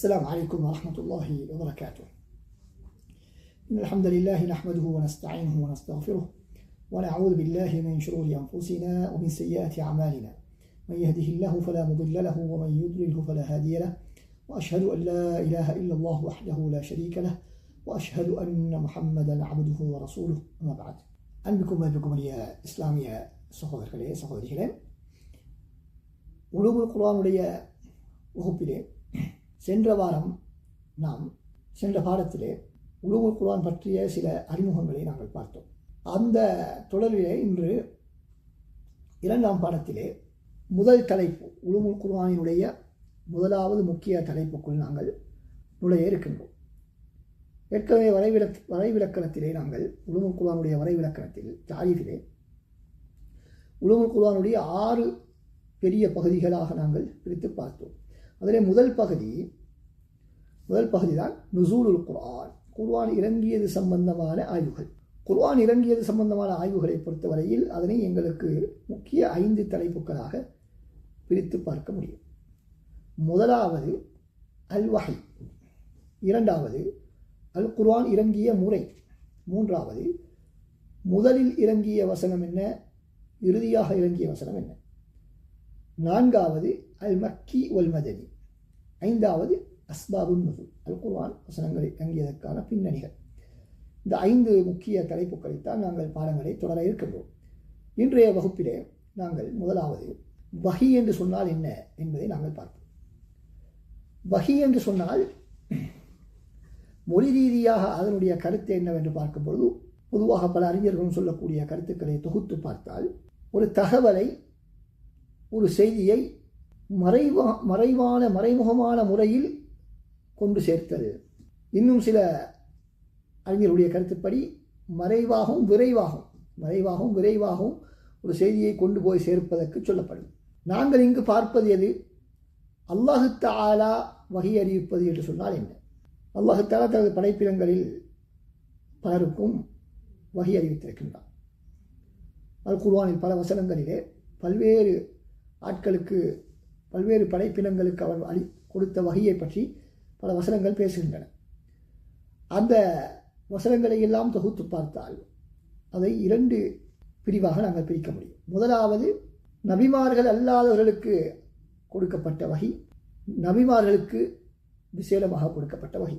السلام عليكم ورحمة الله وبركاته. إن الحمد لله نحمده ونستعينه ونستغفره ونعوذ بالله من شرور أنفسنا ومن سيئات أعمالنا، من يهده الله فلا مضل له ومن يضلله فلا هادي له، وأشهد أن لا إله إلا الله وحده لا شريك له، وأشهد أن محمدا عبده ورسوله. أما بعد. அன்பிற்கும் மதிப்புக்குரிய இஸ்லாமிய சகோதரர்களே சகோதரிகளே, உலூமுல் குர்ஆனுடைய வகுப்பிலே சென்ற வாரம் நாம் சென்ற பாடத்திலே உலூமுல் குர்ஆன் பற்றிய சில அறிமுகங்களை நாங்கள் பார்த்தோம். அந்த தொடரிலே இன்று இரண்டாம் பாடத்திலே முதல் தலைப்பு உலூமுல் குர்ஆனினுடைய முதலாவது முக்கிய தலைப்புக்குள் நாங்கள் நுழைய இருக்கின்றோம். ஏற்கனவே வரைவிலக்கணத்திலே நாங்கள் உலூமுல் குர்ஆனுடைய வரைவிலக்கணத்தில் தாரீஃபிலே உலூமுல் குர்ஆனுடைய 6 பெரிய பகுதிகளாக நாங்கள் பிரித்து பார்த்தோம். அதிலே முதல் பகுதி தான் நுசூலுல் குர்ஆன், குர்ஆன் இறங்கியது சம்பந்தமான ஆய்வுகள். குர்ஆன் இறங்கியது சம்பந்தமான ஆய்வுகளை பொறுத்தவரையில் அதனை எங்களுக்கு முக்கிய 5 தலைப்புகளாக பிரித்து பார்க்க முடியும். முதலாவது அல் வஹி, இரண்டாவது அல் குர்ஆன் இறங்கிய முறை, மூன்றாவது முதலில் இறங்கிய வசனம் என்ன, இறுதியாக இறங்கிய வசனம் என்ன, நான்காவது அல் மக்கி வல் மதனி, ஐந்தாவது அஸ்பாபுன் நுஸூல், அல் குர்ஆன் வசனங்களை இறங்கியதற்கான பின்னணிகள். இந்த 5 முக்கிய தலைப்புகளைத்தான் நாங்கள் பாடங்களை தொடர இருக்கின்றோம். இன்றைய வகுப்பிலே நாங்கள் முதலாவது வஹி என்று சொன்னால் என்ன என்பதை நாங்கள் பார்ப்போம். வஹி என்று சொன்னால் மொழி ரீதியாக அதனுடைய கருத்து என்னவென்று பார்க்கும்பொழுது பொதுவாக பல அறிஞர்களும் சொல்லக்கூடிய கருத்துக்களை தொகுத்து பார்த்தால், ஒரு தகவலை, ஒரு செய்தியை மறைமுகமான முறையில் கொண்டு சேர்த்தது. இன்னும் சில அறிஞர்களுடைய கருத்துப்படி மறைவாகவும் விரைவாகவும் ஒரு செய்தியை கொண்டு போய் சேர்ப்பதற்கு சொல்லப்படும். நாங்கள் இங்கு பார்ப்பது எது? அல்லாஹு தஆலா வஹி அறிவிப்பது என்று சொன்னால் என்ன? அல்லாஹு தஆலா தனது படைப்பினங்களில் பலருக்கும் வஹி அறிவித்திருக்கின்றார். அல் குர்ஆனில் பல வசனங்களிலே பல்வேறு ஆட்களுக்கு, பல்வேறு படைப்பினங்களுக்கு அவர் கொடுத்த வஹியை பற்றி பல வசனங்கள் பேசுகின்றன. அந்த வசனங்களை எல்லாம் தொகுத்து பார்த்தால் அதை 2 பிரிவாக நாங்கள் பிரிக்க முடியும். முதலாவது நபிமார்கள் அல்லாதவர்களுக்கு கொடுக்கப்பட்ட வஹி, நபிமார்களுக்கு விசேடமாக கொடுக்கப்பட்ட வஹி.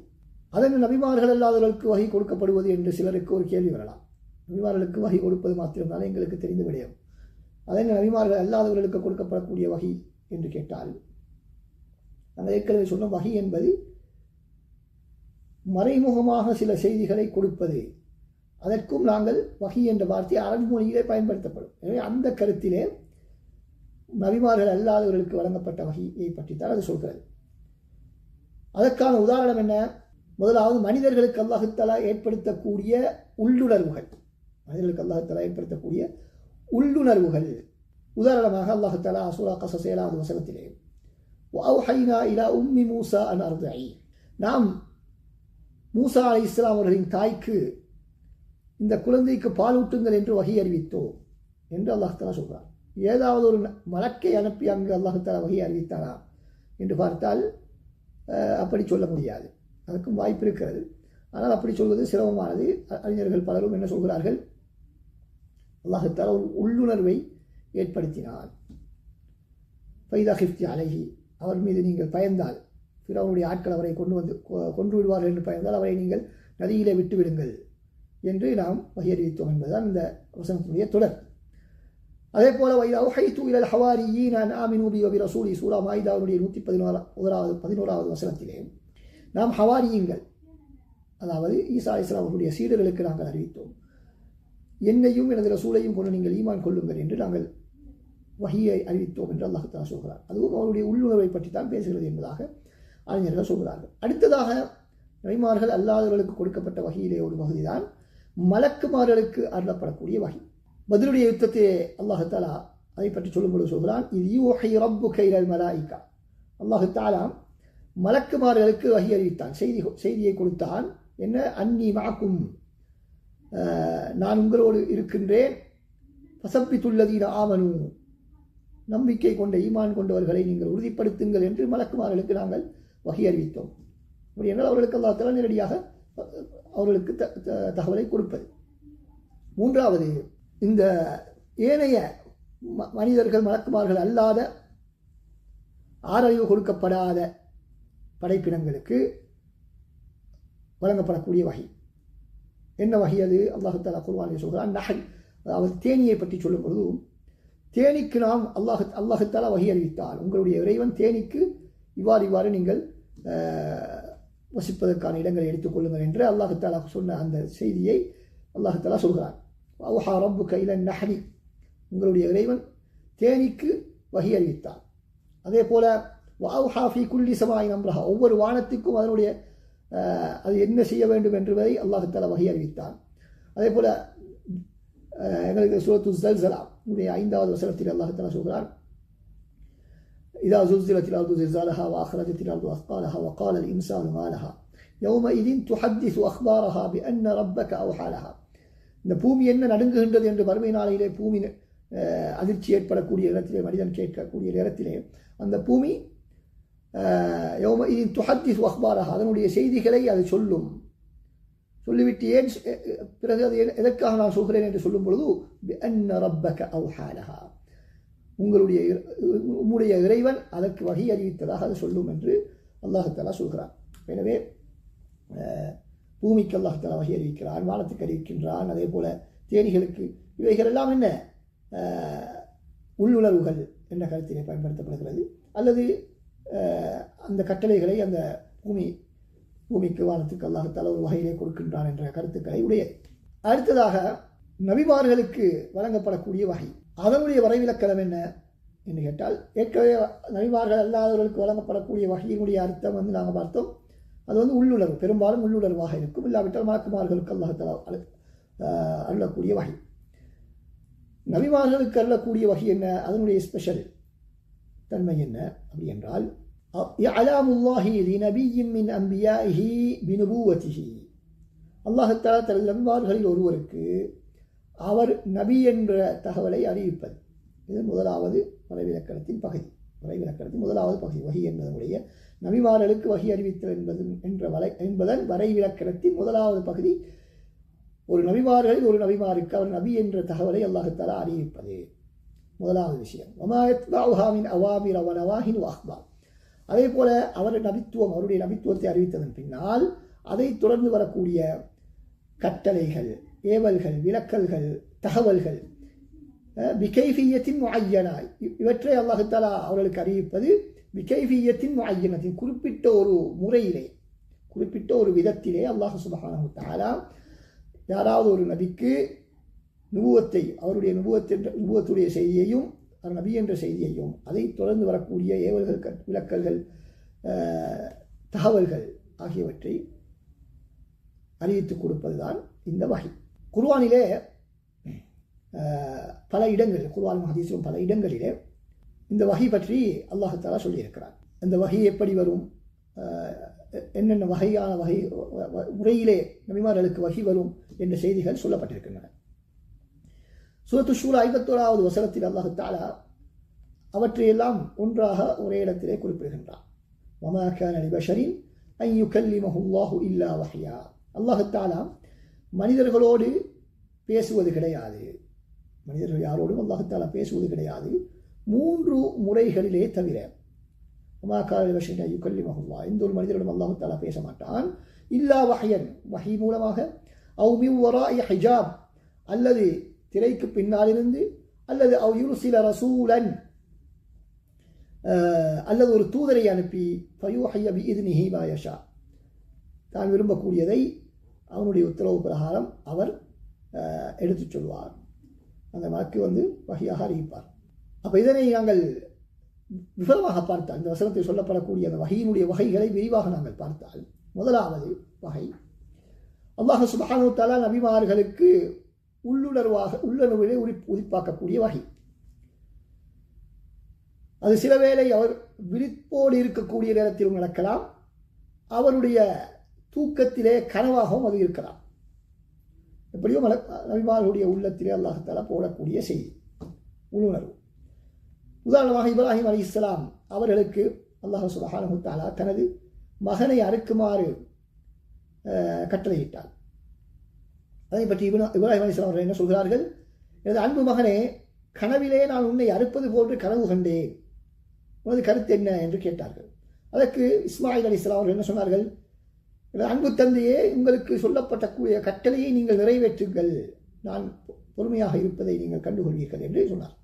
அதற்கு நபிமார்கள் அல்லாதவர்களுக்கு வஹி கொடுக்கப்படுவது என்று சிலருக்கு ஒரு கேள்வி வரலாம். நபிமார்களுக்கு வஹி கொடுப்பது மாத்திரம்தான் எங்களுக்கு தெரிந்து விடயம், அதற்கு நபிமார்கள் அல்லாதவர்களுக்கு கொடுக்கப்படக்கூடிய வஹி என்று கேட்டால், நாங்கள் ஏற்கனவே சொன்ன வஹி என்பது மறைமுகமாக சில செய்திகளை கொடுப்பது. அதற்கும் நாங்கள் வஹி என்ற வார்த்தை அரபு மொழியிலே பயன்படுத்தப்படும். எனவே அந்த கருத்திலே நபிமார்கள் அல்லாதவர்களுக்கு வழங்கப்பட்ட வஹியை பற்றித்தான் அது சொல்கிறது. அதற்கான உதாரணம் என்ன? முதலாவது மனிதர்களுக்கு அல்லாஹு தஆலா ஏற்படுத்தக்கூடிய உள்ளுணர்வுகள். உதாரணமாக அல்லாஹு தஆலா சூரா கஸஸ் 7வது வசனத்திலே வஅவ்ஹைனா இலா உம்மி மூஸா அன் அர்தஇ, நாம் மூஸா அலைஹிஸ்ஸலாம் அவர்களின் தாய்க்கு இந்த குழந்தைக்கு பாலூட்டுங்கள் என்று வஹி அறிவித்தோம் என்று அல்லாஹ் தஆலா சொல்கிறார். ஏதாவது ஒரு மலக்கை அனுப்பி அங்கு அல்லாஹ் தஆலா வஹி அறிவித்தாரா என்று பார்த்தால் அப்படி சொல்ல முடியாது. அதற்கும் வாய்ப்பு இருக்கிறது, ஆனால் அப்படி சொல்வது சிரமமானது. அறிஞர்கள் பலரும் என்ன சொல்கிறார்கள்? அல்லாஹ் தஆலா ஒரு உள்ளுணர்வை ஏற்படுத்தினார். ஃபைதா கிஃப்தி அலைஹி, அவர் மீது நீங்கள் பயந்தால், ஃபிரௌனுடைய ஆட்கள் அவரை கொன்று விடுவார்கள் என்று பயந்தால் அவரை நீங்கள் நதியிலே விட்டு விடுங்கள் என்று நாம் வஹி அறிவித்தோம் என்பதுதான் இந்த வசனத்தினுடைய தொடர். அதே போல வைதா உஹைது இலல் ஹவாரியீன அன் ஆமினூ பி ரசூலி, சூரா மாயிதாவுடைய 111வது வசனத்திலே நாம் ஹவாரியீன்கள், அதாவது ஈசா அலைஹிஸ்ஸலாம் அவர்களுடைய சீடர்களுக்கு நாங்கள் அறிவித்தோம், என்னையும் எனது ரசூலையும் கொண்டு நீங்கள் ஈமான் கொள்ளுங்கள் என்று நாங்கள் வஹியை அறிவித்தோம் என்று அல்லாஹ் தஆலா சொல்கிறார். அதுவும் அவருடைய உள்ளுணர்வை பற்றி தான் பேசுகிறது என்பதாக அறிஞர்கள் சொல்கிறார்கள். அடுத்ததாக நபிமார்கள் அல்லாதவர்களுக்கு கொடுக்கப்பட்ட வஹியிலே ஒரு பகுதிதான் மலக்குமார்களுக்கு அருளப்படக்கூடிய வஹி. பத்ருடைய யுத்தத்தை அல்லாஹு தஆலா அதை பற்றி சொல்லும்போது சொல்கிறான், இது யூஹி ரப்புக இலல் மலாயிகா, அல்லாஹு தஆலா மலக்குமார்களுக்கு வஹி அறிவித்தான், செய்தியை கொடுத்தான். என்ன? அன்னி மஅக்கும், நான் உங்களோடு இருக்கின்றேன். ஃபஸப்பித்துல்லதீன ஆமனூ, நம்பிக்கை கொண்ட ஈமான் கொண்டவர்களை நீங்கள் உறுதிப்படுத்துங்கள் என்று மலக்குமார்களுக்கு நாங்கள் வகை அறிவித்தோம். அப்படி என்றால் அவர்களுக்கு அல்லாஹ் தஆலா நேரடியாக அவர்களுக்கு தகவலை கொடுப்பது. மூன்றாவது, இந்த ஏனைய மனிதர்கள் மலக்குமார்கள் அல்லாத ஆறறிவு கொடுக்கப்படாத படைப்பினங்களுக்கு வழங்கப்படக்கூடிய வகை. என்ன வகை அது? அல்லாஹ் தஆலா குர்ஆனில் சொல்கிறான், நஹல், அதாவது தேனியை பற்றி சொல்லும் பொழுது, தேனிக்கு நாம் அல்லாஹ் தஆலா வகை அறிவித்தால், உங்களுடைய இறைவன் தேனிக்கு இவ்வாறு நீங்கள் வசிப்பதற்கான இடங்களை எடுத்துக்கொள்ளுங்கள் என்று அல்லாஹ் தஆலா சொன்ன அந்த செய்தியை அல்லாஹ் தஆலா சொல்கிறான். அவுஹா ரப்புக இலன் நஹ்லி, உங்களுடைய இறைவன் தேனிக்கு வகை அறிவித்தார். அதே போல வஅவுஹா ஃபீ குல்லி ஸமாஇன் அம்ரஹா, ஒவ்வொரு வானத்துக்கும் அதனுடைய அது என்ன செய்ய வேண்டும் என்பதை அல்லாஹ் தஆலா வகை அறிவித்தார். அதே போல எங்களுக்கு சூரத்து ஸல்ஸலா 5வது வசனத்தில் அல்லாஹ் தஆலா சொல்கிறார், இதா ஸுல்ஸிலத்தில் அர்து ஸில்ஸாலஹா வஅக்ரஜத்தில் அர்து அஸ்காலஹா வகால அல் இன்சானு மா லஹா யௌமஇதின் துஹத்திஸு அக்பாரஹா பிஅன்ன ரப்பக அவ்ஹா லஹா. இந்த பூமி என்ன நடுங்குகின்றது என்று மறுமை நாளையிலே பூமி அதிர்ச்சி ஏற்படக்கூடிய இடத்திலே, மனிதன் கேட்கக்கூடிய நேரத்திலே, அந்த பூமி யௌமஇதின் துஹத்திஸு அக்பாரஹா, அதனுடைய செய்திகளை அது சொல்லும். சொல்லிவிட்டு ஏன் பிறகு அது எதற்காக நான் சொல்கிறேன் என்று சொல்லும் பொழுது, பிஅன்ன ரப்பக அவ்ஹா லஹா, உம்முடைய இறைவன் அதற்கு வகை அறிவித்ததாக அது சொல்லும் என்று அல்லாஹ் தஆலா சொல்கிறான். எனவே பூமிக்கு அல்லாஹ் தஆலா வகை அறிவிக்கிறான், வானத்துக்கு அறிவிக்கின்றான். அதே போல தேனிகளுக்கு, இவைகள் எல்லாம் என்ன உள்ளுணர்வுகள் என்ற கருத்திலே பயன்படுத்தப்படுகிறது. அல்லது அந்த கட்டளைகளை அந்த பூமிக்கு வானத்துக்கு அல்லாஹ் தஆலா ஒரு வகையிலே கொடுக்கின்றான் என்ற கருத்துக்களை உடையது. அடுத்ததாக நபிமார்களுக்கு வழங்கப்படக்கூடிய வகை, அதனுடைய வரைவிலக்கணம் என்ன என்று கேட்டால், ஏற்கனவே நபிமார்கள் அல்லாதவர்களுக்கு வழங்கப்படக்கூடிய வகையினுடைய அர்த்தம் நாங்கள் பார்த்தோம். அது உள்ளுணர்வு, பெரும்பாலும் உள்ளுணர்வாக இருக்கும். இல்லாவிட்டால் மலக்குமார்களுக்கு அல்லாஹ் தஆலா அருளக்கூடிய வகை. நபிமார்களுக்கு அருளக்கூடிய வகை என்ன, அதனுடைய ஸ்பெஷல் தன்மை என்ன அப்படி என்றால், இஅலாமுல்லாஹி லிநபிய்யின் மின் அன்பியாஇஹி பினுபுவத்திஹி, அல்லாஹ் தஆலா தனது நபிமார்களில் ஒருவருக்கு அவர் நபி என்ற தகவலை அறிவிப்பது. இது முதலாவது வரைவிலக்கணத்தின் பகுதி. வரைவிலக்கணத்தின் முதலாவது பகுதி வகை என்பதனுடைய நபிமார்களுக்கு வகை அறிவித்தல் என்பதன் வரைவிலக்கணத்தின் முதலாவது பகுதி. ஒரு நபிமார்களில் ஒரு நபிமாருக்கு அவர் நபி என்ற தகவலை அல்லாஹ் தஆலா அறிவிப்பது முதலாவது விஷயம். வமா யத்பஉஹா மின் அவாமிர வ நவாஹின் வ அக்பார். அதே போல அவருடைய நபித்துவத்தை அறிவித்ததன் பின்னால் அதை தொடர்ந்து வரக்கூடிய கட்டளைகள், ஏவல்கள், விலக்கல்கள், தகவல்கள், பிகைஃபியத்தின் முஅய்யனா, இவற்றை அல்லாஹ் தஆலா அவர்களுக்கு அறிவிப்பது பிகைஃபியத்தின் முஅய்யனத்தின், குறிப்பிட்ட ஒரு முறையிலே, குறிப்பிட்ட ஒரு விதத்திலே அல்லாஹ் சுப்ஹானஹு வ தஆலா யாராவது ஒரு நபிக்கு நுபுவத்தை, அவருடைய நுபுவத்துடைய செய்தியையும் நபி என்ற செய்தியையும் அதை தொடர்ந்து வரக்கூடிய ஏவல்கள், விலக்கல்கள், தகவல்கள் ஆகியவற்றை அறிவித்துக் கொடுப்பதுதான் இந்த வகை. குர்ஆனிலே பல இடங்களில், குர்ஆன் ஹதீஸிலும் பல இடங்களிலே இந்த வகை பற்றி அல்லாஹ் தஆலா சொல்லியிருக்கிறார். இந்த வகை எப்படி வரும், என்னென்ன வகையான முறையிலே நபிமார்களுக்கு வகை வரும் என்ற செய்திகள் சொல்லப்பட்டிருக்கின்றன. சூரத்து ஷூரா 51வது வசனத்தில் அல்லாஹ் தஆலா அவற்றையெல்லாம் ஒன்றாக ஒரே இடத்திலே குறிப்பிடுகின்றார். வமா கான லிபஷரின் அன் யுகல்லிமஹு அல்லாஹு இல்லா வஹ்யா, அல்லாஹ் தஆலா மனிதர்களோடு பேசுவது கிடையாது, மனிதர்கள் யாரோடும் அல்லாஹ் தஆலா பேசுவது கிடையாது 3 முறைகளிலே தவிர. வமா கான லிபஷரின் அன் யுகல்லிமஹு அல்லாஹ், எந்த ஒரு மனிதரோடும் அல்லாஹ் தஆலா பேச மாட்டான். இல்லா வஹ்யன், வஹி மூலமாக, அவ் மின் வராஇ ஹிஜாப், அல்லது திரைக்கு பின்னாலிருந்து, அல்லது அவ் யுர்சில ரசூலன், அல்லது ஒரு தூதரை அனுப்பி, ஃபயூஹிய பிஇذنஹி மா யஷா, தான் விரும்பக்கூடியதை அவனுடைய உத்தரவு பிரகாரம் அவர் எடுத்துச் சொல்வார். அந்த மலக்கு வஹியாக அறிவிப்பார். அப்போ இதனை நாங்கள் விவரமாக பார்த்தால், இந்த வசனத்தில் சொல்லப்படக்கூடிய அந்த வகையினுடைய வகைகளை விரிவாக நாங்கள் பார்த்தால், முதலாவது வகை, அல்லாஹ் சுப்ஹானஹு வ தஆலா நபிமார்களுக்கு உள்ளுணர்விலே உதிப்பாக்கக்கூடிய வகை. அது சில வேளை அவர் விழிப்போடு இருக்கக்கூடிய நேரத்திலும் நடக்கலாம், அவருடைய தூக்கத்திலே கனவாகவும் அது இருக்கலாம். எப்படியோ நபிமார்களுடைய உள்ளத்திலே அல்லாஹ் தஆலா போடக்கூடிய செய்தி உள்ளுணர்வு. உதாரணமாக இப்ராஹிம் அலைஹிஸ்ஸலாம் அவர்களுக்கு அல்லாஹ் சுப்ஹானஹு வ தஆலா தனது மகனை அறுக்குமாறு கட்டளையிட்டார். அதை பற்றி இப்ராஹிம் அலைஹிஸ்ஸலாம் அவர்கள் என்ன சொல்கிறார்கள்? எனது அன்பு மகனே, கனவிலே நான் உன்னை அறுப்பது போன்று கனவு கண்டேன், உனது கருத்து என்ன என்று கேட்டார்கள். அதற்கு இஸ்மாயில் அலைஹிஸ்ஸலாம் அவர்கள் என்ன சொன்னார்கள்? எனது அன்பு தந்தையே, உங்களுக்கு சொல்லப்பட்ட கட்டளையை நீங்கள் நிறைவேற்றுங்கள், நான் பொறுமையாக இருப்பதை நீங்கள் கண்டுகொள்வீர்கள் என்று சொன்னார்.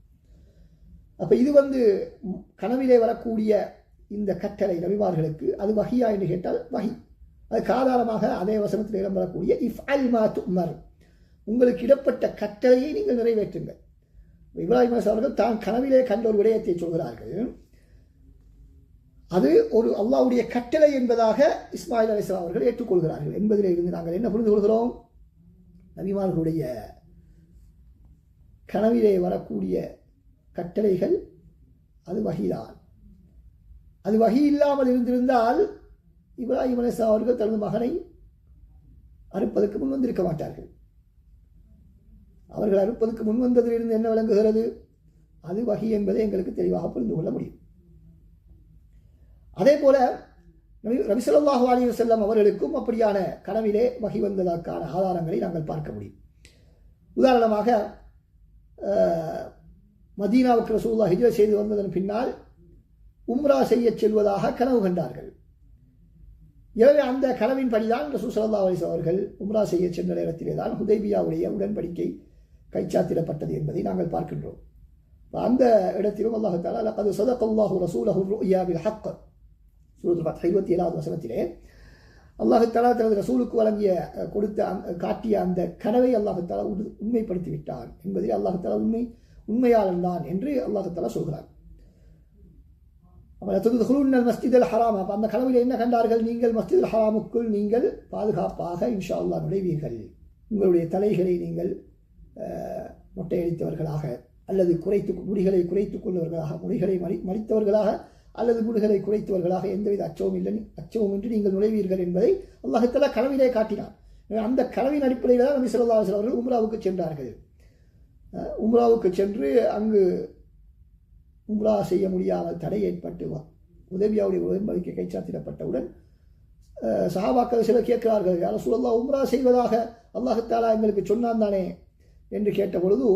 அப்போ இது கனவிலே வரக்கூடிய இந்த கட்டளை நபிமார்களுக்கு அது வஹியா என்று கேட்டால் வஹி. அதுக்கு ஆதாரமாக அதே வசனத்தில் இடம் வரக்கூடிய இஃப்அல் மா துஅமர், உங்களுக்கு இடப்பட்ட கட்டளையை நீங்கள் நிறைவேற்றுங்கள். இப்ராஹிம் அலைஹிஸ்ஸலாம் அவர்கள் தான் கனவிலே கண்ட ஒரு விடயத்தை சொல்கிறார்கள். அது ஒரு அல்லாஹ்வுடைய கட்டளை என்பதாக இஸ்மாயில் அலைஹிஸ்ஸலாம் அவர்கள் ஏற்றுக்கொள்கிறார்கள் என்பதிலே இருந்து நாங்கள் என்ன புரிந்து கொள்கிறோம்? நபிமார்களுடைய கனவிலே வரக்கூடிய கட்டளைகள் அது வஹிதான். அது வஹி இல்லாமல் இருந்திருந்தால் இப்ராஹிம் அலைஹிஸ்ஸலாம் அவர்கள் தனது மகனை அறுப்பதற்கு முன் வந்திருக்க மாட்டார்கள். அவர்கள் அறுப்பதற்கு முன் வந்ததிலிருந்து என்ன விளங்குகிறது? அது வஹி என்பதை எங்களுக்கு தெளிவாக புரிந்து கொள்ள முடியும். அதே போல நபி ஸல்லல்லாஹு அலைஹி வஸல்லம் அவர்களுக்கும் அப்படியான கனவிலே வஹி வந்ததற்கான ஆதாரங்களை நாங்கள் பார்க்க முடியும். உதாரணமாக மதீனாவுக்கு ரசூலுல்லாஹ் ஹிஜ்ரத் செய்து வந்ததன் பின்னால் உம்ரா செய்ய செல்வதாக கனவு கண்டார்கள். எனவே அந்த கனவின் படிதான் ரசூல் ஸல்லல்லாஹு அலைஹி வஸல்லம் அவர்கள் உம்ரா செய்ய சென்ற நேரத்திலே தான் ஹுதைபியாவுடைய உடன்படிக்கை கைச்சாத்திடப்பட்டது என்பதை நாங்கள் பார்க்கின்றோம். அந்த இடத்திலும் அல்லாஹ் தஆலா லகத் ஸதகல்லாஹு ரசூலஹு ருயா பில் ஹக் சூரத்துல் ஃபத்ஹ் 27வது வசனத்திலே அல்லாஹ் தஆலா தனது ரசூலுக்கு காட்டிய அந்த கனவை அல்லாஹ் தஆலா உண்மைப்படுத்தி விட்டான் என்பதில் அல்லாஹ் தஆலா உண்மையாளன் தான் என்று அல்லாஹ் தஆலா சொல்கிறார். மஸ்ஜிதுல் ஹராம், அந்த கனவில் என்ன கண்டார்கள்? நீங்கள் மஸ்ஜிதுல் ஹராமுக்குள் நீங்கள் பாதுகாப்பாக இன்ஷா அல்லாஹ் நுழைவீர்கள். உங்களுடைய தலைகளை நீங்கள் மொட்டையடித்தவர்களாக அல்லது முடிகளை குறைத்துக் கொள்வர்களாக, முடிகளை மறித்தவர்களாக அல்லது முடிகளை குறைத்தவர்களாக எந்தவித அச்சமுமின்றி நீங்கள் நுழைவீர்கள் என்பதை அல்லாஹ் தஆலா கனவிலே காட்டினார். அந்த கனவின் அடிப்படையில் தான் நபி ஸல்லல்லாஹு அலைஹி வஸல்லம் அவர்கள் உம்ராவுக்கு சென்றார்கள். உம்ராவுக்கு சென்று அங்கு உம்ரா செய்ய முடியாமல் தடை ஏற்பட்டு உதவியாவுடைய உடன்படிக்கை கைச்சாத்திடப்பட்டவுடன் சஹாபாக்கள் சிலர் கேட்கிறார்கள், யா ரசூலல்லாஹ், உம்ரா செய்வதாக அல்லாஹ் தஆலா எங்களுக்கு சொன்னான் தானே என்று கேட்ட பொழுது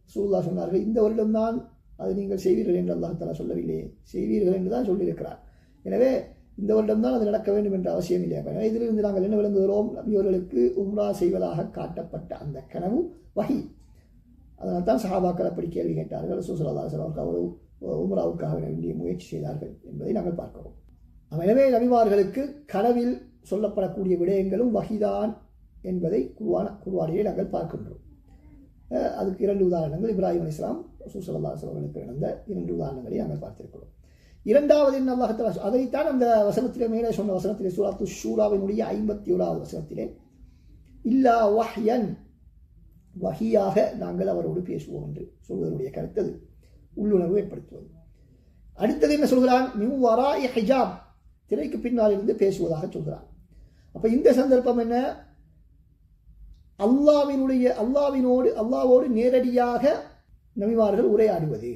ரசூலுல்லாஹ் சொன்னார்கள், இந்த வருடம்தான் அது நீங்கள் செய்வீர்கள் என்று அல்லாஹ் தஆலா சொல்லவில்லையே, செய்வீர்கள் என்று தான் சொல்லியிருக்கிறார். எனவே இந்த வருடம்தான் அது நடக்க வேண்டும் என்ற அவசியம் இல்லை. எனவே இதிலிருந்து நாங்கள் என்ன விளங்குகிறோம்? நபியவர்களுக்கு உம்ரா செய்வதாக காட்டப்பட்ட அந்த கனவு வஹி. அதனால் தான் சஹாபாக்கள் அப்படி கேள்வி கேட்டார்கள். ரசூல் ஸல்லல்லாஹு அலைஹி வஸல்லம் அவர்கள் உம்ராவுக்காக வேண்டிய முயற்சி செய்தார்கள் என்பதை நாங்கள் பார்க்கிறோம். எனவே நபிமார்களுக்கு கனவில் சொல்லப்படக்கூடிய விடயங்களும் வஹிதான் என்பதை குர்ஆனிலே நாங்கள் பார்க்கின்றோம். அதுக்கு 2 உதாரணங்கள் இப்ராஹிம் அலைஹிஸ்ஸலாம் ரசூல் ஸல்லல்லாஹு அலைஹி வஸல்லம் நடந்த 2 உதாரணங்களை நாங்கள் பார்த்திருக்கிறோம். இரண்டாவது என்ன அல்லாஹ் தஆலா அதைத்தான் அந்த வசனத்திலே மேலே சொன்ன வசனத்திலே சூரத்து ஷூராவினுடைய 51வது வசனத்திலே இல்லா வஹ்யன், வஹியாக நாங்கள் அவரோடு பேசுவோம் என்று சொல்வதனுடைய கருத்து அது உள்ளுணர்வு ஏற்படுத்துவது. அடுத்தது என்ன சொல்கிறான்? மின் வராஇ ஹிஜாப், திரைக்கு பின்னால் இருந்து பேசுவதாக சொல்கிறான். அப்ப இந்த சந்தர்ப்பம் என்ன? அல்லாஹ்வோடு நேரடியாக நபிமார்கள் உரையாடுவது,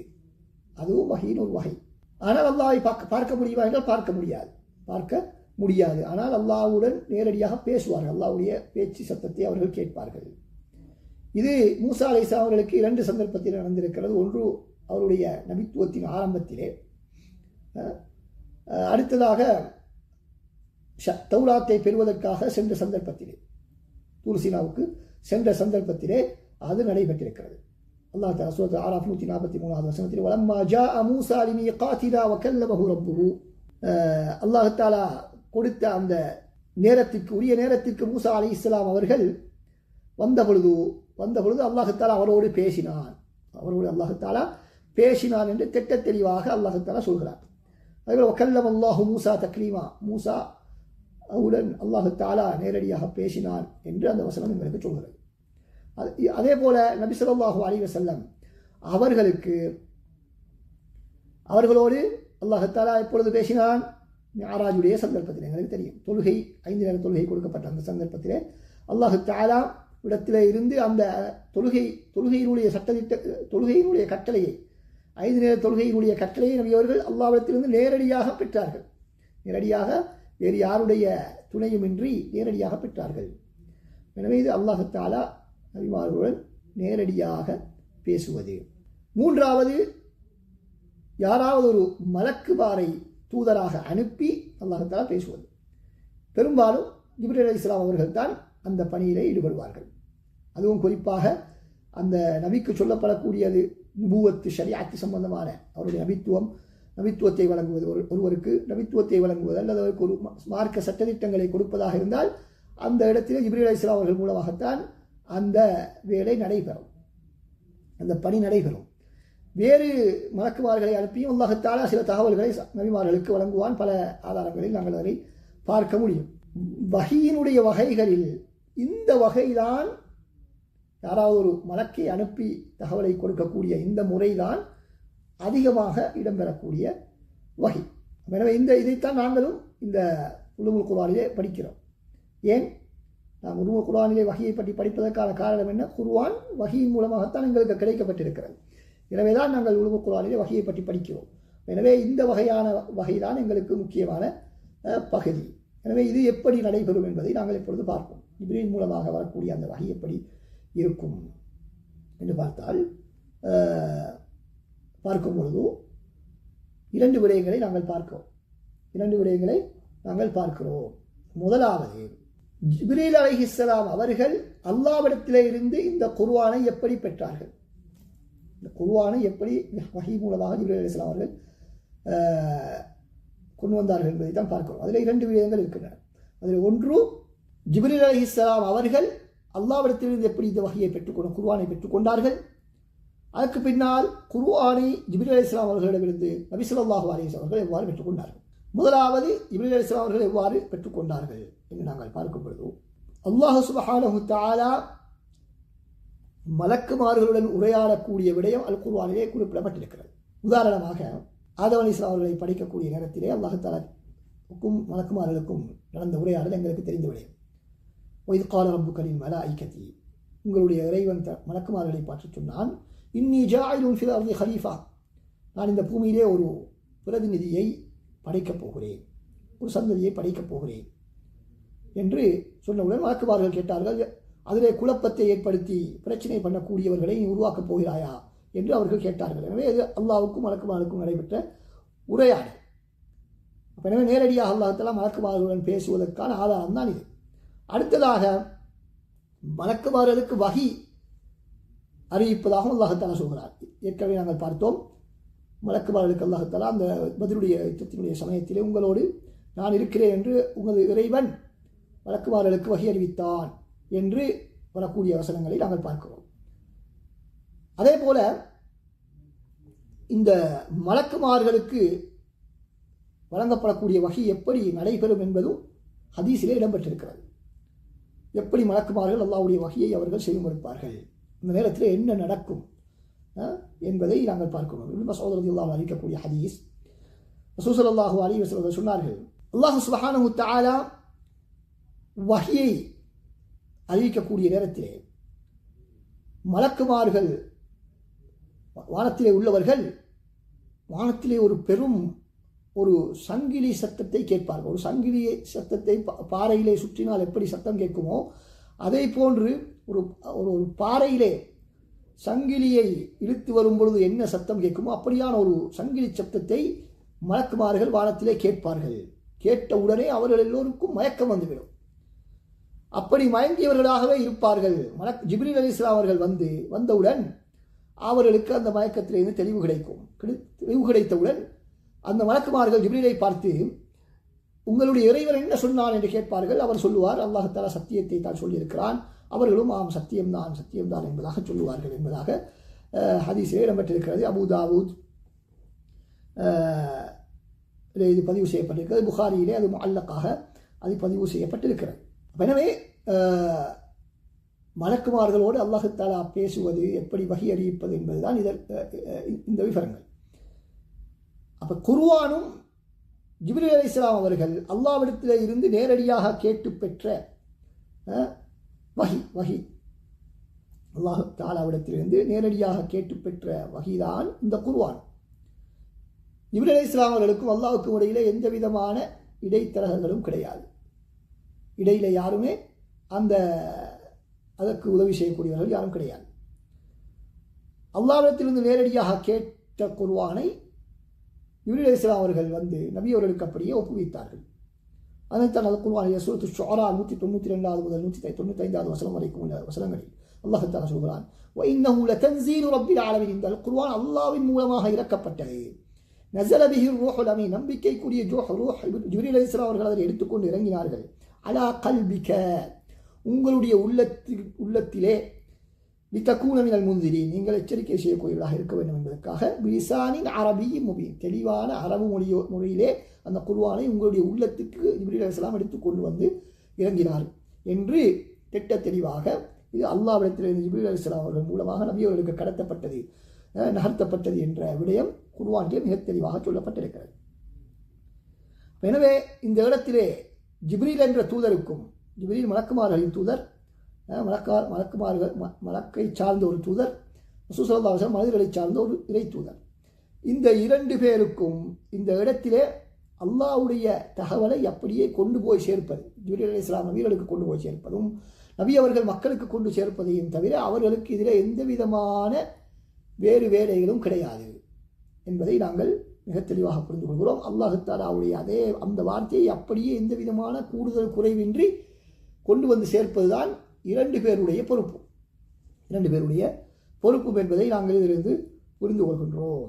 அதுவும் வஹீன் ஒரு வகை. ஆனால் அல்லாஹ்வை பார்க்க முடியுமா என்றால் பார்க்க முடியாது. ஆனால் அல்லாஹ்வுடன் நேரடியாக பேசுவார்கள். அல்லாஹ்வுடைய பேச்சு சத்தத்தை அவர்கள் கேட்பார்கள். இது மூசா அலைஹிஸ்ஸலாம் அவர்களுக்கு 2 சந்தர்ப்பத்தில் நடந்திருக்கிறது. ஒன்று அவருடைய நபித்துவத்தின் ஆரம்பத்திலே, அடுத்ததாக தௌராத்தை பெறுவதற்காக சென்ற சந்தர்ப்பத்திலே, தூர்சீனாவுக்கு சென்ற சந்தர்ப்பத்திலே அது நடைபெற்றிருக்கிறது. அல்லாஹ் தஆலா சூரத் ஆராஃப் 143வது வசனத்தில் வலம்மா ஜாஅ மூஸா லிமீகாத்தினா வகல்லமஹு ரப்புஹு, அல்லாஹ் தஆலா கொடுத்த அந்த உரிய நேரத்திற்கு மூஸா அலைஹிஸ்ஸலாம் அவர்கள் வந்த பொழுது அல்லாஹ் தஆலா அவரோடு அல்லாஹ் தஆலா பேசினான் என்று திட்ட தெளிவாக அல்லாஹ் தஆலா சொல்கிறார். அதேபோல வகல்லம அல்லாஹு மூஸா தக்லீமா, மூஸா உடன் அல்லாஹ் தஆலா நேரடியாக பேசினான் என்று அந்த வசனம் எங்களுக்கு சொல்கிறது. அதே போல நபி ஸல்லல்லாஹு அலைஹி வஸல்லம் அவர்களோடு அல்லாஹ் தஆலா எப்பொழுது பேசினான்? மிஅராஜுடைய சந்தர்ப்பத்தில். எங்களுக்கு தெரியும், 5 நேர தொழுகை கொடுக்கப்பட்ட அந்த சந்தர்ப்பத்திலே அல்லாஹ் தஆலா இடத்திலே இருந்து அந்த தொழுகையினுடைய கட்டளையை, 5 நேர தொழுகையினுடைய கட்டளையை நபி அவர்கள் அல்லாஹ்விடத்திலிருந்து நேரடியாக பெற்றார்கள். நேரடியாக வேறு யாருடைய துணையுமின்றி நேரடியாக பெற்றார்கள். எனவே இது அல்லாஹ் தஆலா நபிமார்களுடன் நேரடியாக பேசுவது. மூன்றாவது, யாராவது ஒரு மலக்குமாரை தூதராக அனுப்பி அல்லாஹ் தஆலா பேசுவது. பெரும்பாலும் ஜிப்ரீல் அலைஹிஸ்ஸலாம் அவர்கள் தான் அந்த பணியிலே ஈடுபடுவார்கள். அதுவும் குறிப்பாக அந்த நபிக்கு சொல்லப்படக்கூடியது நுபுவத்து ஷரீஅத்து சம்பந்தமான அவருடைய நபித்துவத்தை வழங்குவது, ஒருவருக்கு நபித்துவத்தை வழங்குவது அல்லது அவருக்கு ஒரு மார்க்க சட்டத்திட்டங்களை கொடுப்பதாக இருந்தால் அந்த இடத்திலே ஜிப்ரீல் அலைஹிஸ்ஸலாம் அவர்கள் மூலமாகத்தான் அந்த வேலை நடைபெறும், அந்த பணி நடைபெறும். வேறு மலக்குமார்களை அனுப்பியும் அல்லாஹ் தஆலா சில தகவல்களை நபிமார்களுக்கு வழங்குவான். பல ஆதாரங்களில் நாங்கள் அதை பார்க்க முடியும். வஹீயினுடைய வகைகளில் இந்த வகைதான், யாராவது ஒரு மலக்கை அனுப்பி தகவலை கொடுக்கக்கூடிய இந்த முறைதான் அதிகமாக இடம்பெறக்கூடிய வகை. எனவே இதைத்தான் நாங்களும் இந்த உலூமுல் குர்ஆனிலே படிக்கிறோம். ஏன் நாம் உலூமுல் குர்ஆனிலே வகையை பற்றி படிப்பதற்கான காரணம் என்ன? குர்ஆன் வகையின் மூலமாகத்தான் எங்களுக்கு கிடைக்கப்பட்டிருக்கிறது. எனவே தான் நாங்கள் உலூமுல் குர்ஆனிலே வகையை பற்றி படிக்கிறோம். எனவே இந்த வகையான வகைதான் எங்களுக்கு முக்கியமான பகுதி. எனவே இது எப்படி நடைபெறும் என்பதை நாங்கள் இப்பொழுது பார்ப்போம். ஜிப்ரீல் மூலமாக வரக்கூடிய அந்த வகை எப்படி இருக்கும் என்று பார்க்கும் பொழுது இரண்டு விடயங்களை நாங்கள் பார்க்கிறோம். முதலாவது, ஜிப்ரீல் அலைஹிஸ்ஸலாம் அவர்கள் அல்லாஹ்விடத்திலே இருந்து இந்த குர்ஆனை எப்படி பெற்றார்கள்? இந்த குர்ஆனை எப்படி வஹி மூலமாக ஜிப்ரீல் அலைஹிஸ்ஸலாம் அவர்கள் கொண்டு வந்தார்கள் என்பதை தான் பார்க்கிறோம். அதில் இரண்டு விடயங்கள் இருக்கின்றன. அதில் ஒன்று, ஜிப்ரீல் அலைஹிஸ்ஸலாம் அவர்கள் அல்லாஹ்விடத்திலிருந்து எப்படி இந்த வகையை குர்ஆனை பெற்றுக்கொண்டார்கள். அதற்கு பின்னால் குர்ஆனை ஜிப்ரீல் அலைஹிஸ்ஸலாம் அவர்களிடமிருந்து நபி ஸல்லல்லாஹு அலைஹி வஸல்லம் அவர்கள் எவ்வாறு பெற்றுக்கொண்டார்கள். முதலாவது, ஜிப்ரீல் அலைஹிஸ்ஸலாம் அவர்கள் எவ்வாறு பெற்றுக்கொண்டார்கள் என்று நாங்கள் பார்க்கும் பொழுது, அல்லாஹ் சுப்ஹானஹு தஆலா மலக்குமார்களுடன் உரையாடக்கூடிய விடயம் அல் குர்ஆனிலே குறிப்பிடப்பட்டிருக்கிறது. உதாரணமாக ஆதம் அலைஹிஸ்ஸலாம் அவர்களை படைக்கக்கூடிய நேரத்திலே அல்லாஹ் தஆலாவுக்கும் மலக்குமார்களுக்கும் நடந்த உரையாடல் எங்களுக்கு தெரிந்த விடயம். ஒய்து கால ரப்புக லில் மலாயிகதி, உங்களுடைய இறைவன் மலக்குமார்களை பார்த்து சொன்னான், இன்னி ஜாயிலுன் ஃபில் அர்தி ஹலீஃபா, நான் இந்த பூமியிலே ஒரு பிரதிநிதியை படைக்கப் போகிறேன், ஒரு சந்ததியை படைக்கப் போகிறேன் என்று சொன்னவுடன் மலக்குமார்கள் கேட்டார்கள், அதிலே குழப்பத்தை ஏற்படுத்தி பிரச்சனை பண்ணக்கூடியவர்களை நீ உருவாக்கப் போகிறாயா என்று அவர்கள் கேட்டார்கள். எனவே இது அல்லாஹ்வுக்கும் மலக்குமார்களுக்கும் நடைபெற்ற உரையாடல். எனவே நேரடியாக அல்லாஹ் தஆலா மலக்குமார்களுடன் பேசுவதற்கான ஆதாரம் தான் இது. அடுத்ததாக, மலக்குமார்களுக்கு வஹி அறிவிப்பதாகவும் அல்லாஹ் தஆலா சொல்கிறார். ஏற்கனவே நாங்கள் பார்த்தோம், மலக்குமார்களுக்கு அல்லாஹ் தஆலா அந்த பத்ருடைய யுத்தத்தினுடைய சமயத்திலே உங்களோடு நான் இருக்கிறேன் என்று உங்களது இறைவன் மலக்குமார்களுக்கு வஹி அறிவித்தான் என்று வரக்கூடிய வசனங்களை நாங்கள் பார்க்கிறோம். அதே போல இந்த மலக்குமார்களுக்கு வழங்கப்படக்கூடிய வஹி எப்படி நடைபெறும் என்பதும் ஹதீஸிலே இடம்பெற்றிருக்கிறது. எப்படி மலக்குமார்கள் அல்லாஹ்வுடைய வஹியை அவர்கள் செயல்படுத்துவார்கள், இந்த நேரத்தில் என்ன நடக்கும் என்பதை நாங்கள் பார்க்கிறோம். இப்னு மஸ்ஊத் ரலியல்லாஹு அன்ஹு அறிவிக்கக்கூடிய ஹதீஸ், ரசூல் ஸல்லல்லாஹு அலைஹி வஸல்லம் சொன்னார்கள், அல்லாஹ் சுப்ஹானஹு தஆலா வஹியை அறிவிக்கக்கூடிய நேரத்திலே மலக்குமார்கள் வானத்திலே உள்ளவர்கள் வானத்திலே ஒரு பெரும் ஒரு சங்கிலி சத்தத்தை கேட்பார்கள். ஒரு சங்கிலி சத்தத்தை பாறையிலே சுற்றினால் எப்படி சத்தம் கேட்குமோ அதே போன்று ஒரு ஒரு பாறையிலே சங்கிலியை இழுத்து வரும் பொழுது என்ன சத்தம் கேட்குமோ அப்படியான ஒரு சங்கிலி சத்தத்தை மலக்குமார்கள் வானத்திலே கேட்பார்கள். கேட்ட உடனே அவர்கள் எல்லோருக்கும் மயக்கம் வந்துவிடும். அப்படி மயங்கியவர்களாகவே இருப்பார்கள். ஜிப்ரீல் அலைஹிஸ்ஸலாம் அவர்கள் வந்தவுடன் அவர்களுக்கு அந்த மயக்கத்திலிருந்து தெளிவு கிடைக்கும். தெளிவு கிடைத்தவுடன் அந்த மலக்குமார்கள் ஜிப்ரீலை பார்த்து, உங்களுடைய இறைவன் என்ன சொன்னான் என்று கேட்பார்கள். அவர் சொல்லுவார், அல்லாஹ் தஆலா சத்தியத்தை தான் சொல்லியிருக்கிறான். அவர்களும் ஆம் சத்தியம்தான் என்பதாக சொல்லுவார்கள் என்பதாக ஹதீஸிலே இடம்பெற்றிருக்கிறது. அபூ தாவூத் இது பதிவு செய்யப்பட்டிருக்கிறது. புகாரியிலே அது முஅல்லக்காக அது பதிவு செய்யப்பட்டிருக்கிறது. எனவே மலக்குமார்களோடு அல்லாஹ் தஆலா பேசுவது, எப்படி வஹி அறிவிப்பது என்பதுதான் இந்த விவரங்கள். அப்போ குர்ஆனும் ஜிப்ரீல் அலைஹிஸ்ஸலாம் அவர்கள் அல்லாஹ்விடத்திலே இருந்து நேரடியாக கேட்டு பெற்ற வஹி, அல்லாஹ் தஆலாவிடத்திலிருந்து நேரடியாக கேட்டு பெற்ற வஹிதான் இந்த குர்ஆன். ஜிப்ரீல் அலைஹிஸ்ஸலாம் அவர்களுக்கும் அல்லாஹ்வுக்கும் இடையிலே எந்த விதமான இடைத்தரகர்களும் கிடையாது. இடையில யாருமே அதற்கு உதவி செய்யக்கூடியவர்கள் யாரும் கிடையாது. அல்லாஹ்விடத்திலிருந்து நேரடியாக கேட்ட குர்ஆனை ஜிப்ரீல் அலைஹிஸ்ஸலாம் அவர்கள் வந்து நபி அவர்களுக்கு அப்படியே ஒப்புவித்தார்கள். அதைத்தான் அந்த குர்ஆனிய சூரத்து ஷுஆரா 192 முதல் 195 வசனம் வரைக்கும் உள்ள வசனங்களில் அல்லாஹ் தஆலா சொல்கிறான், وَإِنَّهُ لَتَنزِيلُ رَبِّ الْعَالَمِينَ. இந்த குர்ஆன் அல்லாஹ்வின் மூலமாக இறக்கப்பட்டது. நஸல பிஹி ரூஹுல் அமீன். நம்பிக்கைக்குரிய ரூஹ் ஜிப்ரீல் அலைஹிஸ்ஸலாம் அவர்கள் அதை எடுத்துக்கொண்டு இறங்கினார்கள். அலா கல்பிக, உங்களுடைய உள்ளத்திலே, லிதகூன மினல் முன்திரீன், நீங்கள் எச்சரிக்கை செய்யக்கூடியவர்களாக இருக்க வேண்டும் என்பதற்காக, பிலிசானின் அரபியின் முபீன், தெளிவான அரபு மொழியிலே அந்த குர்ஆனை உங்களுடைய உள்ளத்துக்கு ஜிப்ரீல் அலைஹிஸ்ஸலாம் எடுத்துக்கொண்டு வந்து இறங்கினார் என்று திட்ட தெளிவாக இது அல்லாஹ்விடத்திலிருந்து ஜிப்ரீல் அலைஹிஸ்ஸலாம் அவர்கள் மூலமாக நபி அவர்களுக்கு கடத்தப்பட்டது, நகர்த்தப்பட்டது என்ற விடயம் குர்ஆனிலே மிக தெளிவாக சொல்லப்பட்டிருக்கிறது. எனவே இந்த இடத்திலே ஜிப்ரீல் என்ற தூதருக்கும், ஜிப்ரீல் மலக்குமார்களின் தூதர், மலக்கை சார்ந்த ஒரு தூதர், ரசூல் ஸல்லல்லாஹு அலைஹி வஸல்லம் மனிதர்களை சார்ந்த ஒரு இறை தூதர், இந்த இரண்டு பேருக்கும் இந்த இடத்திலே அல்லாஹ்வுடைய தகவலை அப்படியே கொண்டு போய் சேர்ப்பது, ஜிப்ரீல் அலைஹிஸ்ஸலாம் நபிகளுக்கு கொண்டு போய் சேர்ப்பதும் நபி அவர்கள் மக்களுக்கு கொண்டு சேர்ப்பதையும் தவிர அவர்களுக்கு இதில் எந்த விதமான வேறு வேலைகளும் கிடையாது என்பதை நாங்கள் மிக தெளிவாக புரிந்து கொள்கிறோம். அல்லாஹ் தஆலாவுடைய அந்த வார்த்தையை அப்படியே எந்த விதமான கூடுதல் குறைவின்றி கொண்டு வந்து சேர்ப்பதுதான் இரண்டு பேருடைய பொறுப்பு என்பதை நாங்கள் இதிலிருந்து புரிந்து கொள்கின்றோம்.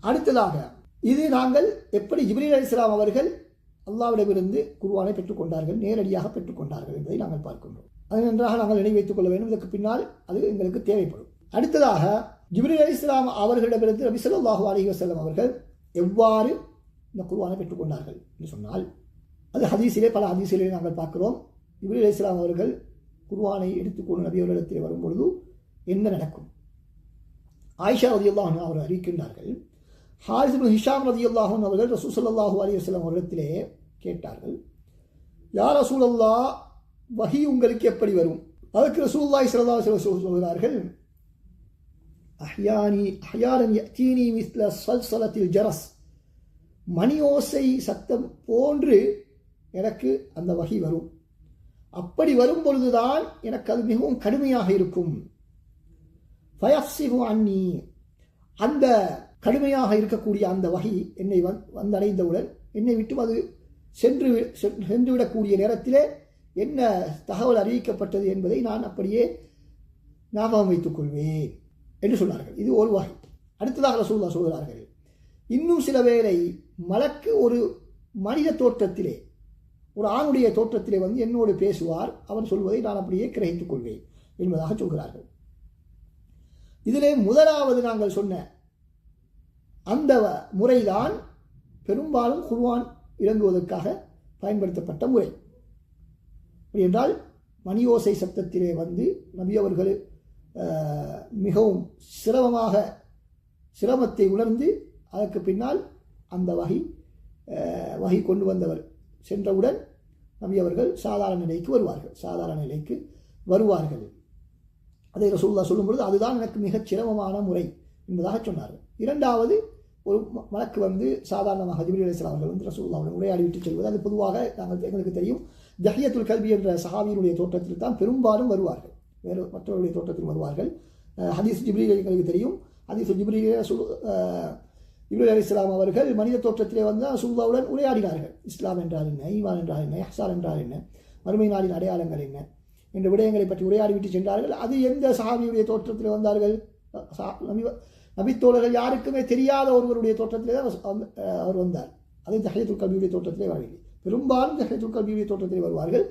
அடுத்ததாக இது நாங்கள் எப்படி ஜிப்ரீல் அலைஹிஸ்ஸலாம் அவர்கள் அல்லாஹ்விடமிருந்து குர்ஆனை பெற்றுக்கொண்டார்கள், நேரடியாக பெற்றுக்கொண்டார்கள் என்பதை நாங்கள் பார்க்கின்றோம். அதை நன்றாக நாங்கள் நினைவு வைத்துக் கொள்ள வேண்டும். இதற்கு பின்னால் அது எங்களுக்கு தேவைப்படும். அடுத்ததாக ஜிப்ரீல் அலைஹிஸ்ஸலாம் அவர்களிடமிருந்து நபி ஸல்லல்லாஹு அலைஹி வஸல்லம் அவர்கள் எவ்வாறு இந்த குர்ஆனை பெற்றுக்கொண்டார்கள் என்று சொன்னால், அது பல ஹதீஸிலே நாங்கள் பார்க்கிறோம். ஜிப்ரீல் அலைஹிஸ்ஸலாம் அவர்கள் குர்ஆனை எடுத்துக்கொண்டு நபி அவர்களிடத்தில் வரும்பொழுது என்ன நடக்கும்? ஆயிஷா ரலியல்லாஹு அன்ஹா அவர்கள் அறிவிக்கின்றார்கள், ஹாரிஸ் இப்னு ஹிஷாம் ரலியல்லாஹு அன்ஹு அவர்கள் ரசூல் ஸல்லல்லாஹு அலைஹி வஸல்லம் அவர்களிடத்திலே கேட்டார்கள், யா ரசூலல்லாஹ், வஹி உங்களுக்கு எப்படி வரும்? அதற்கு ரசூலுல்லாஹி ஸல்லல்லாஹு அலைஹி வஸல்லம் சொல்கிறார்கள், அஹ்யானன் யஅதீனி மிஸ்ல ஸல்ஸலத்தில் ஜரஸ், மணியோசை சத்தம் போன்று எனக்கு அந்த வஹி வரும். அப்படி வரும் பொழுதுதான் எனக்கு அது மிகவும் கடுமையாக இருக்கும். ஃபயஃப்ஸிஹு அன்னி, அந்த கடுமையாக இருக்கக்கூடிய அந்த வஹி என்னை வந்தடைந்தவுடன் என்னை விட்டு அது சென்றுவிடக்கூடிய நேரத்திலே என்ன தகவல் அறிவிக்கப்பட்டது என்பதை நான் அப்படியே ஞாபகம் வைத்துக் கொள்வேன் என்று சொன்னார்கள். இது ஒரு வகை. அடுத்ததாக ரசூலுல்லாஹ் சொல்கிறார்கள், இன்னும் சில வேளை மலக்கு ஒரு மனித தோற்றத்திலே, ஒரு ஆணுடைய தோற்றத்திலே வந்து என்னோடு பேசுவார், அவர் சொல்வதை நான் அப்படியே கிரகித்துக் கொள்வேன் என்பதாக சொல்கிறார்கள். இதிலே முதலாவது நாங்கள் சொன்ன அந்த முறைதான் பெரும்பாலும் குர்ஆன் இறங்குவதற்காக பயன்படுத்தப்பட்ட முறை. என்றால் மணியோசை சப்தத்திலே வந்து நபி அவர்கள் மிகவும் சிரமத்தை உணர்ந்து அதற்கு பின்னால் அந்த வஹி கொண்டு வந்தவர் சென்றவுடன் நபி அவர்கள் சாதாரண நிலைக்கு வருவார்கள். அதை ரசூலுல்லாஹ் சொல்லும் பொழுது அதுதான் எனக்கு மிகச் சிரமமான முறை என்பதாக சொன்னார்கள். இரண்டாவது, ஒரு மலக்கு வந்து சாதாரணமாக ஜிப்ரீல் அலைஹிஸ்ஸலாம் அவர்கள் வந்து ரசூலுல்லாஹ்வுடன் உரையாடிவிட்டு செல்வது, அது பொதுவாக எங்களுக்கு தெரியும், தஹியத்துல் கல்பி என்ற சஹாபியினுடைய தோற்றத்தில் தான் பெரும்பாலும் வருவார்கள், வேறு மற்றவருடைய தோற்றத்தில் வருவார்கள். ஹதீஸ் ஜிப்ரீல் எங்களுக்கு தெரியும். ஹதீஸ் ஜிப்ரீல் அலைஹிஸ்ஸலாம் அவர்கள் மனித தோற்றத்திலே வந்து ரசூலுல்லாஹ்வுடன் உரையாடினார்கள். இஸ்லாம் என்றால் என்ன, ஈமான் என்றால் என்ன, இஹ்சான் என்றால் என்ன, மறுமை நாளின் அடையாளங்கள் என்ன என்ற விடயங்களை பற்றி உரையாடிவிட்டு சென்றார்கள். அது எந்த சஹாபியுடைய தோற்றத்தில் வந்தார்கள்? நபித்தோழர்கள் யாருக்குமே தெரியாத ஒருவருடைய தோற்றத்திலே தான் அவர் வந்தார். அதை தஹியத்துல் கல்பியுடைய தோற்றத்திலே வரவில்லை. பெரும்பாலும் தஹியத்துல் கல்பியுடைய தோற்றத்திலே வருவார்கள்,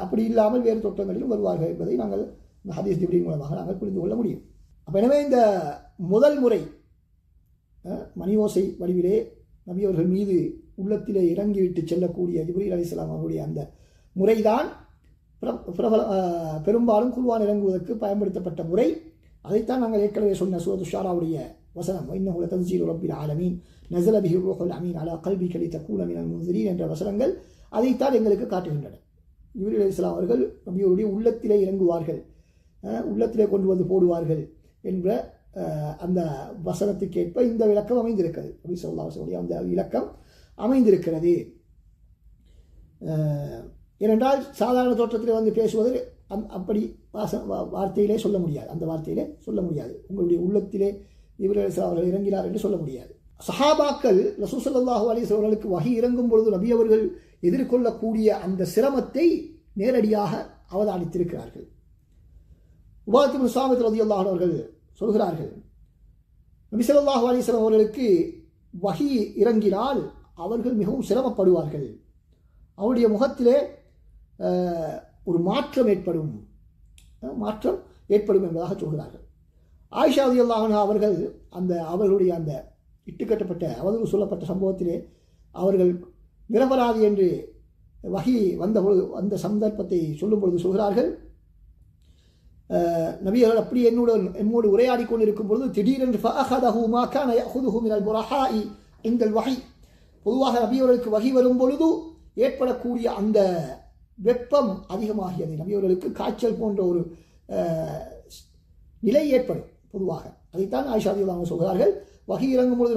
அப்படி இல்லாமல் வேறு தோற்றங்களிலும் வருவார்கள் என்பதை நாங்கள் இந்த ஹதீஸ் ஜிப்ரீல் மூலமாக நாங்கள் புரிந்து கொள்ள முடியும். அப்போ எனவே இந்த முதல் முறை மணியோசை வடிவிலே நபி அவர்கள் மீது உள்ளத்திலே இறங்கிவிட்டு செல்லக்கூடிய ஜிப்ரீல் அலைஹிஸ்ஸலாம் அவருடைய அந்த முறைதான் பெரும்பாலும் குர்ஆன் இறங்குவதற்கு பயன்படுத்தப்பட்ட முறை. அதைத்தான் நாங்கள் ஏற்கனவே சொன்ன சூரத்து ஷுஆராவுடைய வசனம், இன்னஹு லதன்ஸீலு ரப்பில் ஆலமீன் நஸல பிஹி ரூஹுல் அமீன் அலா கல்பிக லிதகூன மினல் முன்ஸிரீன் என்ற வசனங்கள் அதைத்தான் எங்களுக்கு காட்டுகின்றன. ஜிப்ரீல் அலைஹிஸ்ஸலாம் அவர்கள் நபியுடைய உள்ளத்திலே இறங்குவார்கள், உள்ளத்திலே கொண்டு வந்து போடுவார்கள் என்ற அந்த வசனத்துக்கேற்ப இந்த விளக்கம் அமைந்திருக்கிறது. நபி ஸல்லல்லாஹு அலைஹி வஸல்லம் அந்த விளக்கம் அமைந்திருக்கிறது. ஏனென்றால் சாதாரண தோற்றத்தில் வந்து பேசுவது அப்படி வார்த்தையிலே சொல்ல முடியாது, அந்த வார்த்தையிலே சொல்ல முடியாது. உங்களுடைய உள்ளத்திலே இவர்கள் அவர்கள் இறங்கினார் என்று சொல்ல முடியாது. சஹாபாக்கள் ரசூல் ஸல்லல்லாஹு அலைஹி வஸல்லம் அவர்களுக்கு வஹி இறங்கும் பொழுது நபி அவர்கள் எதிர்கொள்ளக்கூடிய அந்த சிரமத்தை நேரடியாக அவதானித்திருக்கிறார்கள். உபாத் இப்னு ஸாமித் ரலியல்லாஹு அன்ஹு அவர்கள் சொல்கிறார்கள், நபி ஸல்லல்லாஹு அலைஹி வஸல்லம் அவர்களுக்கு வஹி இறங்கினால் அவர்கள் மிகவும் சிரமப்படுவார்கள். அவருடைய முகத்திலே ஒரு மாற்றம் ஏற்படும் என்பதாக சொல்கிறார்கள். ஆயிஷா ரலியல்லாஹு அன்ஹா அவர்கள் அவர்களுடைய அந்த இட்டுக்கட்டப்பட்ட அவதூறு சொல்லப்பட்ட சம்பவத்திலே அவர்கள் நிரபராதி என்று வஹி வந்த சந்தர்ப்பத்தை சொல்லும் பொழுது சொல்கிறார்கள், நபி அவர்கள் அப்படி என்னோடு உரையாடி கொண்டிருக்கும் பொழுது திடீரென்று பொதுவாக நபி அவர்களுக்கு வஹி வரும் பொழுது ஏற்படக்கூடிய அந்த வெப்பம் அதிகமாகியது. நபி அவர்களுக்கு காய்ச்சல் போன்ற ஒரு நிலை ஏற்படும் பொதுவாக. அதைத்தான் ஆயிஷா ரலியல்லாஹு அன்ஹா சொல்கிறார்கள், வஹி இறங்கும் பொழுது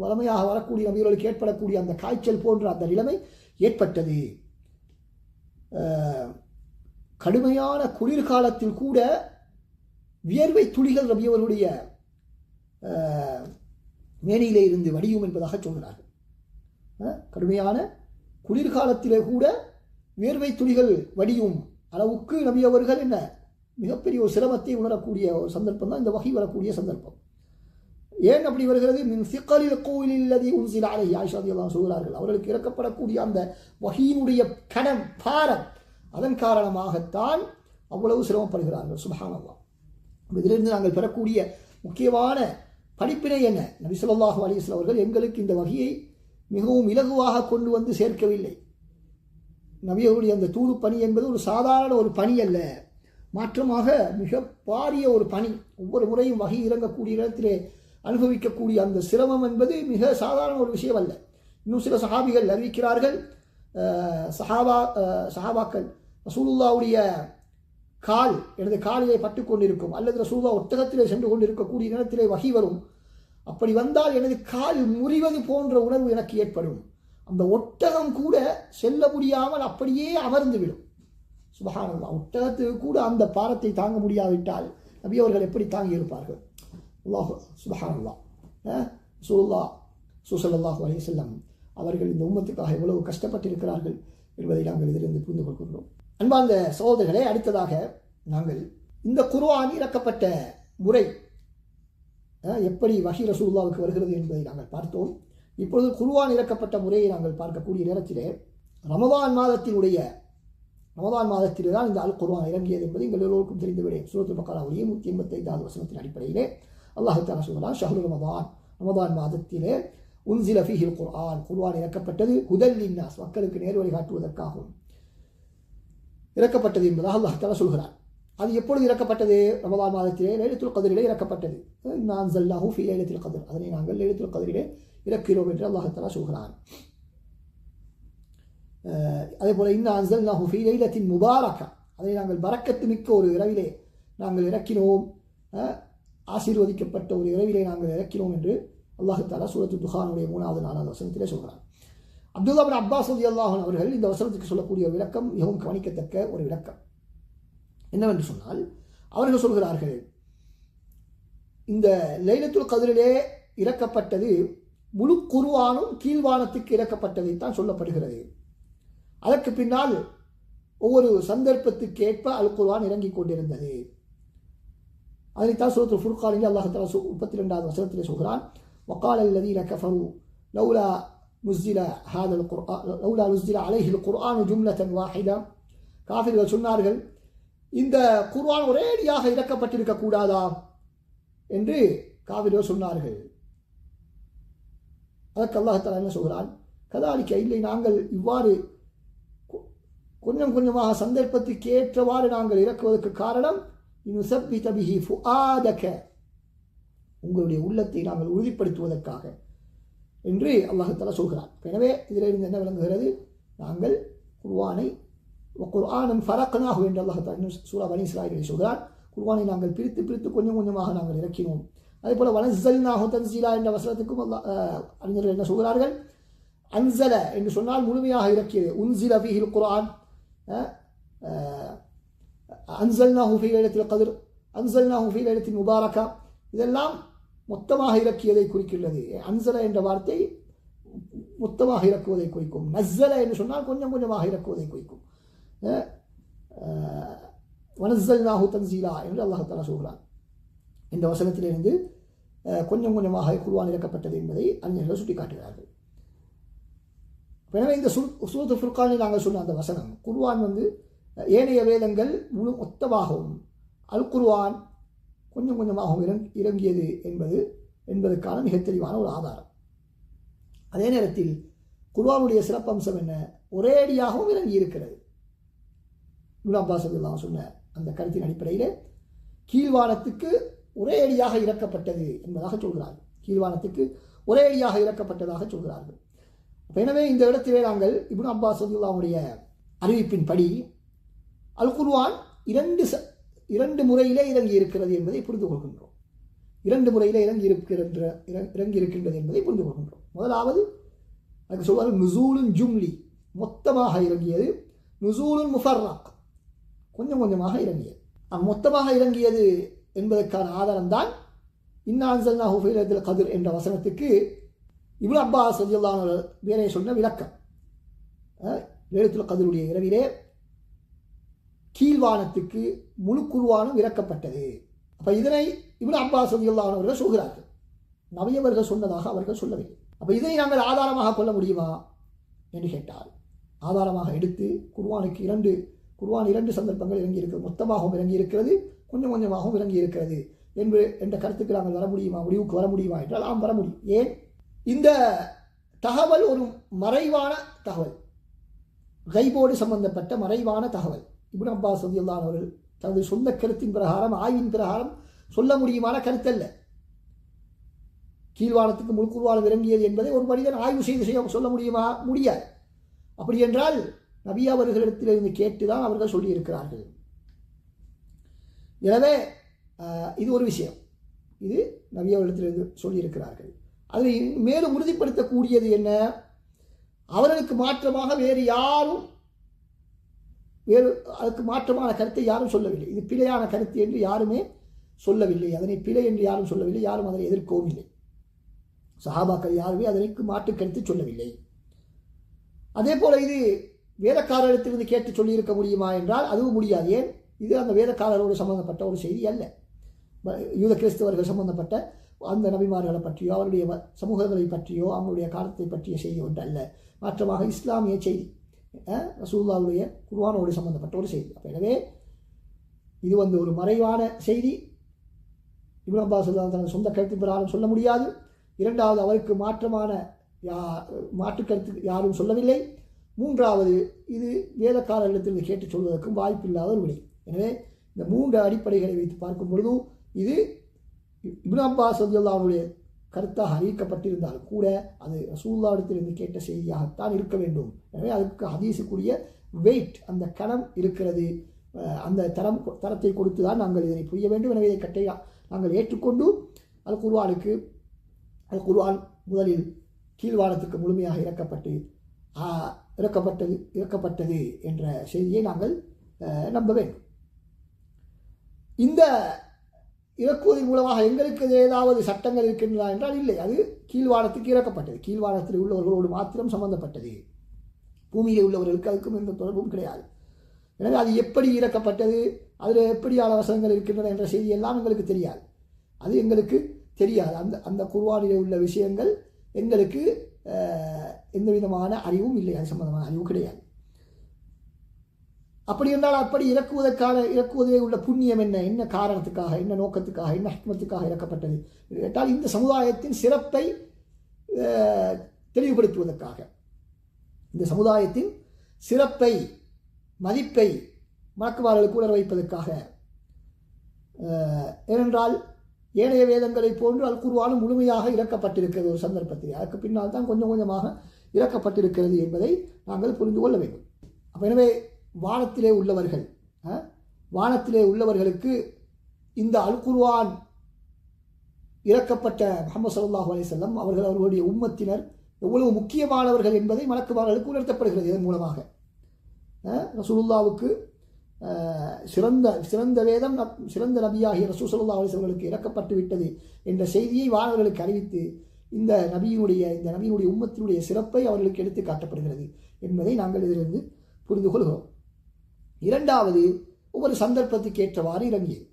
வளமையாக வரக்கூடிய நபியவர்களுக்கு ஏற்படக்கூடிய அந்த காய்ச்சல் போன்ற அந்த நிலைமை ஏற்பட்டது. கடுமையான குளிர்காலத்தில் கூட வியர்வை துளிகள் நபியவர்களுடைய மேனியிலே இருந்து வடியும் என்பதாக சொல்கிறார்கள். கடுமையான குளிர்காலத்திலே கூட வியர்வை துளிகள் வடியும் அளவுக்கு நபியவர்கள் என்ன மிகப்பெரிய ஒரு சிரமத்தை உணரக்கூடிய ஒரு சந்தர்ப்பம் தான் இந்த வஹி வரக்கூடிய சந்தர்ப்பம். ஏன் அப்படி வருகிறது? மின் சிக்கலில் கோவிலில்லதி உன்சில அலைஹி ஆயிஷா ரலியல்லாஹு அன்ஹா சொல்கிறார்கள், அவர்களுக்கு இறக்கப்படக்கூடிய அந்த வஹீனுடைய கடம் பாரம் அதன் காரணமாகத்தான் அவ்வளவு சிரமப்படுகிறார்கள். சுப்ஹானல்லாஹ். இதிலிருந்து நாங்கள் பெறக்கூடிய முக்கியமான படிப்பினை என்ன? நபி ஸல்லல்லாஹு அலைஹி வஸல்லம் அவர்கள் எங்களுக்கு இந்த வஹியை மிகவும் இலகுவாக கொண்டு வந்து சேர்க்கவில்லை. நபியவருடைய அந்த தூது பணி என்பது ஒரு சாதாரண ஒரு பணி அல்ல, மாற்றமாக மிக பாரிய ஒரு பணி. ஒவ்வொரு முறையும் வஹி இறங்கக்கூடிய இடத்திலே அனுபவிக்கக்கூடிய அந்த சிரமம் என்பது மிக சாதாரண ஒரு விஷயம் அல்ல. இன்னும் சில சஹாபிகள் அறிவிக்கிறார்கள், சஹாபாக்கள் ரசூலுல்லாவுடைய எனது காலிலே பட்டு கொண்டிருக்கும், அல்லது ரசூலுல்லாஹ் ஒட்டகத்திலே சென்று கொண்டிருக்கக்கூடிய நேரத்திலே வஹி வரும். அப்படி வந்தால் எனது கால் முறிவது போன்ற உணர்வு எனக்கு ஏற்படும். அந்த ஒட்டகம் கூட செல்ல முடியாமல் அப்படியே அமர்ந்துவிடும். சுப்ஹானல்லாஹ். ஒட்டகத்துக்கு கூட அந்த பாரத்தை தாங்க முடியாவிட்டால் நபி அவர்கள் எப்படி தாங்கி இருப்பார்கள்? அல்லாஹ் சுப்ஹானல்லாஹ். ரசூலுல்லாஹ் ஸல்லல்லாஹு அலைஹி வஸல்லம் அவர்கள் இந்த உம்மத்துக்காக எவ்வளவு கஷ்டப்பட்டிருக்கிறார்கள் என்பதை நாங்கள் இதிலிருந்து புரிந்து கொள்கிறோம். அன்பார்ந்த சகோதரர்களே, அடுத்ததாக நாங்கள் இந்த குர்ஆன் இறக்கப்பட்ட முறை எப்படி வஹி ரசூலுல்லாஹ்வுக்கு வருகிறது என்பதை நாங்கள் பார்த்தோம். இப்பொழுது குர்ஆன் இறக்கப்பட்ட முறையை நாங்கள் பார்க்கக்கூடிய நேரத்திலே ரமதான் மாதத்திலே தான் இந்த அல் குர்ஆன் இறங்கியது என்பது எங்கள் எல்லோருக்கும் தெரிந்து விடும். சூரத்துல் பக்ராவுடைய 185வது வசனத்தின் அடிப்படையிலே அல்லாஹ் தஆலா சொல்கிறான், ஷஹ்ரு ரமதான் மாதத்திலே உன்சில ஃபீஹில் குர்ஆன் இறக்கப்பட்டது, ஹுதல் லின்னாஸ் மக்களுக்கு நேர்வழி காட்டுவதற்காகவும் இறக்கப்பட்டது என்பதாக அல்லாஹ் தஆலா சொல்கிறான். அது எப்பொழுது இறக்கப்பட்டது? ரமதான் மாதத்திலே லைலத்துல் கத்ரிலே இறக்கப்பட்டது. இன்னா அன்ஸல்னாஹு ஃபீ லைலத்துல் கத்ர், அதனை நாங்கள் லைலத்துல் கத்ரிலே இறக்கிறோம் என்று அல்லாஹ் தஆலா சொல்கிறான். அதே போல இன்னா அன்ஸல்னாஹு ஃபீ லைலத்தின் முபாரக்கா, அதை நாங்கள் பரக்கத்து மிக்க ஒரு இரவிலே நாங்கள் இறக்கினோம், ஆசீர்வதிக்கப்பட்ட ஒரு இரவிலே நாங்கள் இறக்கினோம் என்று அல்லாஹ் தஆலா சூரத்துல் துஹானுடைய 3வது வசனத்திலே சொல்கிறான். அப்துல்லா பின் அப்பாஸ் ரலியல்லாஹு அன்ஹு அவர்கள் இந்த வசனத்துக்கு சொல்லக்கூடிய விளக்கம் மிகவும் கவனிக்கத்தக்க ஒரு விளக்கம். என்னவென்று சொன்னால், அவர்கள் சொல்கிறார்கள், இந்த லைலத்துல் கத்ரிலே இறக்கப்பட்டது முழு குர்ஆனும் கீழ்வானத்துக்கு இறக்கப்பட்டதைத்தான் சொல்லப்படுகிறது. அதற்கு பின்னால் ஒவ்வொரு சந்தர்ப்பத்துக்கு ஏற்ப அல் குர்ஆன் இறங்கிக் கொண்டிருந்தது. அதைத்தான் சூரத்துல் ஃபுர்கானில் அல்லாஹ் தஆலா 32வது வசனத்திலே சொல்கிறான், வகால அல்லதீன கஃபரு லௌலா நுஸ்ஸில ஹாதல் குர்ஆன் லௌலா நுஸ்ஸில அலைஹில் குர்ஆன் ஜும்லத்தன் வாஹிதா, காஃபிர்கள் சொன்னார்கள், இந்த குர்ஆன் ஒரேடியாக இறக்கப்பட்டிருக்க கூடாதா என்று காஃபிர்கள் சொன்னார்கள். அதற்கு அல்லாஹ் தஆலா என்ன சொல்கிறான், கதாலிக்க, இல்லை, நாங்கள் இவ்வாறு கொஞ்சம் கொஞ்சமாக சந்தர்ப்பத்துக்கு ஏற்றவாறு நாங்கள் இறக்குவதற்கு காரணம் நுஸப்பித பிஹி ஃபுஆதக, உங்களுடைய உள்ளத்தை நாங்கள் உறுதிப்படுத்துவதற்காக என்று அல்லாஹ் தஆலா சொல்கிறான். எனவே இதிலிருந்து என்ன விளங்குகிறது? நாங்கள் குர்ஆனை ஃபரக்னாஹு என்று அல்லாஹ் தஆலா சூரா பனி இஸ்ராயீலில் சொல்கிறான். குர்ஆனை நாங்கள் பிரித்து கொஞ்சம் கொஞ்சமாக நாங்கள் இறக்கினோம். அதே போல வனஸ்ஸல்னாஹு தன்ஸீலா என்ற வசனத்துக்கும் அறிஞர்கள் என்ன சொல்கிறார்கள்? அன்சல என்று சொன்னால் முழுமையாக இறக்கியது. உன்சில ஃபீஹில் குர்ஆன், அன்சல்னாஹு ஃபீ லைலத்தில் கத்ர், அன்சல்னாஹு ஃபீ லைலத்தின் முபாரகா, இதெல்லாம் மொத்தமாக இறக்கியதை குறிக்கிறது. அன்சல என்ற வார்த்தை மொத்தமாக இறக்குவதை குறிக்கும். நஸ்ஸல என்று சொன்னால் கொஞ்சம் கொஞ்சமாக இறக்குவதை குறிக்கும். வனஸ்ஸல்னாஹு தன்சீலா என்று அல்லாஹ் தஆலா சொல்கிறான். இந்த வசனத்திலிருந்து கொஞ்சம் கொஞ்சமாக குர்ஆன் இறக்கப்பட்டது என்பதை அறிஞர்கள் சுட்டிக்காட்டுகிறார்கள். எனவே இந்த சூரத்துல் ஃபுர்கானில் நாங்கள் சொன்ன அந்த வசனம், குர்ஆன் ஏனைய வேதங்கள் முழு மொத்தமாகவும் அல் குர்ஆன் கொஞ்சம் கொஞ்சமாகவும் இறங்கியது என்பதற்கான மிக தெளிவான ஒரு ஆதாரம். அதே நேரத்தில் குர்ஆனுடைய சிறப்பம்சம் என்ன? ஒரே அடியாகவும் இறங்கி இருக்கிறது. இப்னு அப்பாஸ் ரலியல்லாஹு சொன்ன அந்த கருத்தின் அடிப்படையில் கீழ்வானத்துக்கு ஒரே அடியாக இறக்கப்பட்டது என்பதாக சொல்கிறார்கள். கீழ்வானத்துக்கு ஒரே அடியாக இறக்கப்பட்டதாக சொல்கிறார்கள். எனவே இந்த இடத்திலே நாங்கள் இப்னு அப்பாஸ் ரலியல்லாஹுடைய அறிவிப்பின்படி அல் குர்ஆன் இரண்டு முறையிலே இறங்கி இருக்கிறது என்பதை புரிந்து கொள்கின்றோம். இரண்டு முறையிலே இறங்கி இருக்கின்றது என்பதை புரிந்து கொள்கின்றோம். முதலாவது அதுக்கு சொல்வார்கள் நுசூலுன் ஜும்லி, மொத்தமாக இறங்கியது. நுசூலுன் முஃபர்ரக், கொஞ்சம் கொஞ்சமாக இறங்கியது. மொத்தமாக இறங்கியது என்பதற்கான ஆதாரம்தான் இன்னா அன்ஸல்னாஹு ஃபீ லைலத்தில் கத்ர் என்ற வசனத்துக்கு இப்னு அப்பாஸ் ரலியல்லாஹு அன்ஹு வேறே சொன்ன விளக்கம். லைலத்துல் கத்ருடைய இரவிலே கீழ்வானத்துக்கு முழு குர்ஆனும் இறக்கப்பட்டது. அப்போ இதனை இப்னு அப்பாஸ் ரலியல்லாஹு அன்ஹு அவர்கள் சொல்கிறார்கள். நபி அவர்கள் சொன்னதாக அவர்கள் சொல்லவில்லை. அப்போ இதை நாங்கள் ஆதாரமாக கொள்ள முடியுமா என்று கேட்டால், ஆதாரமாக எடுத்து குர்ஆன் இரண்டு சந்தர்ப்பங்கள் இறங்கி இருக்கிறது, மொத்தமாகவும் இறங்கி இருக்கிறது, கொஞ்சம் கொஞ்சமாகவும் இறங்கி இருக்கிறது என்ற கருத்துக்கு நாங்கள் வர முடியுமா, முடிவுக்கு வர முடியுமா என்றால் நாம் வர முடியும். ஏன்? இந்த தகவல் ஒரு மறைவான தகவல், கைபோடு சம்பந்தப்பட்ட மறைவான தகவல். இப்னு அப்பாஸ் ரலியல்லாஹு அவர்கள் தனது சொந்த கருத்தின் பிரகாரம், ஆய்வின் பிரகாரம் சொல்ல முடியுமான கருத்தல்ல. கீழ்வானத்துக்கு முழு குர்ஆன் இறங்கியது என்பதை ஒரு மனிதன் ஆய்வு செய்து சொல்ல முடியுமா? முடியாது. அப்படி என்றால் நபி அவர்களிடத்திலிருந்து கேட்டுதான் அவர்கள் சொல்லியிருக்கிறார்கள். எனவே இது ஒரு விஷயம், இது நபி அவர்களிடத்திலிருந்து சொல்லியிருக்கிறார்கள். அதை மேலும் உறுதிப்படுத்தக்கூடியது என்ன? அவர்களுக்கு மாற்றமாக அதுக்கு மாற்றமான கருத்தை யாரும் சொல்லவில்லை. இது பிழையான கருத்து என்று யாருமே சொல்லவில்லை. அதனை பிழை என்று யாரும் சொல்லவில்லை. யாரும் அதனை எதிர்க்கவும் இல்லை. சஹாபாக்கள் யாருமே அதற்கு மாற்று கருத்து சொல்லவில்லை. அதே போல இது வேதக்காரரிடத்திலிருந்து கேட்டு சொல்லியிருக்க முடியுமா என்றால் அதுவும் முடியாது. ஏன்? இது அந்த வேதக்காரரோடு சம்பந்தப்பட்ட ஒரு செய்தி அல்ல. யூத கிறிஸ்தவர்கள் சம்பந்தப்பட்ட அந்த நபிமார்களை பற்றியோ அவருடைய சமூகங்களை பற்றியோ அவங்களுடைய காலத்தை பற்றிய செய்தி ஒன்று அல்ல. மாற்றமாக இஸ்லாமிய செய்தி, ரசூலுல்லாஹ்வுடைய குர்ஆனோடு சம்பந்தப்பட்ட ஒரு செய்தி. எனவே இது ஒரு மறைவான செய்தி. இப்னு அப்பாஸ் தனது சொந்த கருத்து பிரகாரம் சொல்ல முடியாது. இரண்டாவது, அவருக்கு மாற்றமான மாற்று கருத்து யாரும் சொல்லவில்லை. மூன்றாவது, இது வேதக்காரர்களிடத்தில் கேட்டு சொல்வதற்கும் வாய்ப்பில்லாத ஒரு விடை. எனவே இந்த மூன்று அடிப்படைகளை வைத்து பார்க்கும் பொழுது இது இப்னு அப்பாஸ் ரலியல்லாஹு அன்ஹுடைய கருத்தாக அறிவிக்கப்பட்டிருந்தாலும் கூட அது ரசூலுல்லாஹ்விடத்திலிருந்து கேட்ட செய்தியாகத்தான் இருக்க வேண்டும். எனவே அதுக்கு ஹதீஸுக்குரிய வெயிட், அந்த கணம் இருக்கிறது. அந்த தரத்தை கொடுத்து தான் நாங்கள் இதனை புரிய வேண்டும். எனவே இதை நாங்கள் ஏற்றுக்கொண்டு அல் குர்ஆன் முதலில் கீழ்வானத்துக்கு முழுமையாக இறக்கப்பட்டது என்ற செய்தியை நாங்கள் நம்ப வேண்டும். இந்த இறக்குவதன் மூலமாக எங்களுக்கு ஏதாவது சட்டங்கள் இருக்கின்றன என்றால் இல்லை. அது கீழ்வானத்துக்கு இறக்கப்பட்டது, கீழ்வானத்தில் உள்ளவர்களோடு மாத்திரம் சம்பந்தப்பட்டது. பூமியில் உள்ளவர்களுக்கு அதுக்கும் எந்த தொடர்பும் கிடையாது. எனவே அது எப்படி இறக்கப்பட்டது, அதில் எப்படியான வசனங்கள் இருக்கின்றன என்ற செய்தி எல்லாம் எங்களுக்கு தெரியாது. அது எங்களுக்கு தெரியாது. அந்த குர்ஆனிலே உள்ள விஷயங்கள் எங்களுக்கு எந்த விதமான அறிவும் இல்லை, அது சம்பந்தமான அறிவு கிடையாது. அப்படி என்றால் அப்படி இறக்குவதிலே உள்ள புண்ணியம் என்ன காரணத்துக்காக, என்ன நோக்கத்துக்காக, என்ன ஹிக்மத்துக்காக இறக்கப்பட்டது கேட்டால் இந்த சமுதாயத்தின் சிறப்பை தெளிவுபடுத்துவதற்காக, இந்த சமுதாயத்தின் சிறப்பை மதிப்பை மலக்குமார்களுக்கு உணர வைப்பதற்காக. ஏனென்றால் ஏனைய வேதங்களை போன்று அல் குர்ஆனும் முழுமையாக இறக்கப்பட்டிருக்கிறது ஒரு சந்தர்ப்பத்தில். அதற்கு பின்னால் தான் கொஞ்சம் கொஞ்சமாக இறக்கப்பட்டிருக்கிறது என்பதை நாங்கள் புரிந்து கொள்ள வேண்டும். எனவே வானத்திலே உள்ளவர்களுக்கு இந்த அல் குர்ஆன் இறக்கப்பட்ட முஹம்மது ஸல்லல்லாஹு அலைஹி வஸல்லம் அவர்களுடைய உம்மத்தினர் எவ்வளவு முக்கியமானவர்கள் என்பதை மலக்குமார்களுக்கு உணர்த்தப்படுகிறது. இதன் மூலமாக ரசூலுல்லாவுக்கு சிறந்த வேதம் சிறந்த நபியாகிய ரசூல் ஸல்லல்லாஹு அலைஹி வஸல்லம் அவர்களுக்கு இறக்கப்பட்டு விட்டது என்ற செய்தியை வானவர்களுக்கு அறிவித்து இந்த நபியினுடைய உம்மத்தினுடைய சிறப்பை அவர்களுக்கு எடுத்து காட்டப்படுகிறது என்பதை நாங்கள் இதிலிருந்து புரிந்து கொள்கிறோம். இரண்டாவது, ஒவ்வொரு சந்தர்ப்பத்துக்கு ஏற்றவாறு இறங்கியது.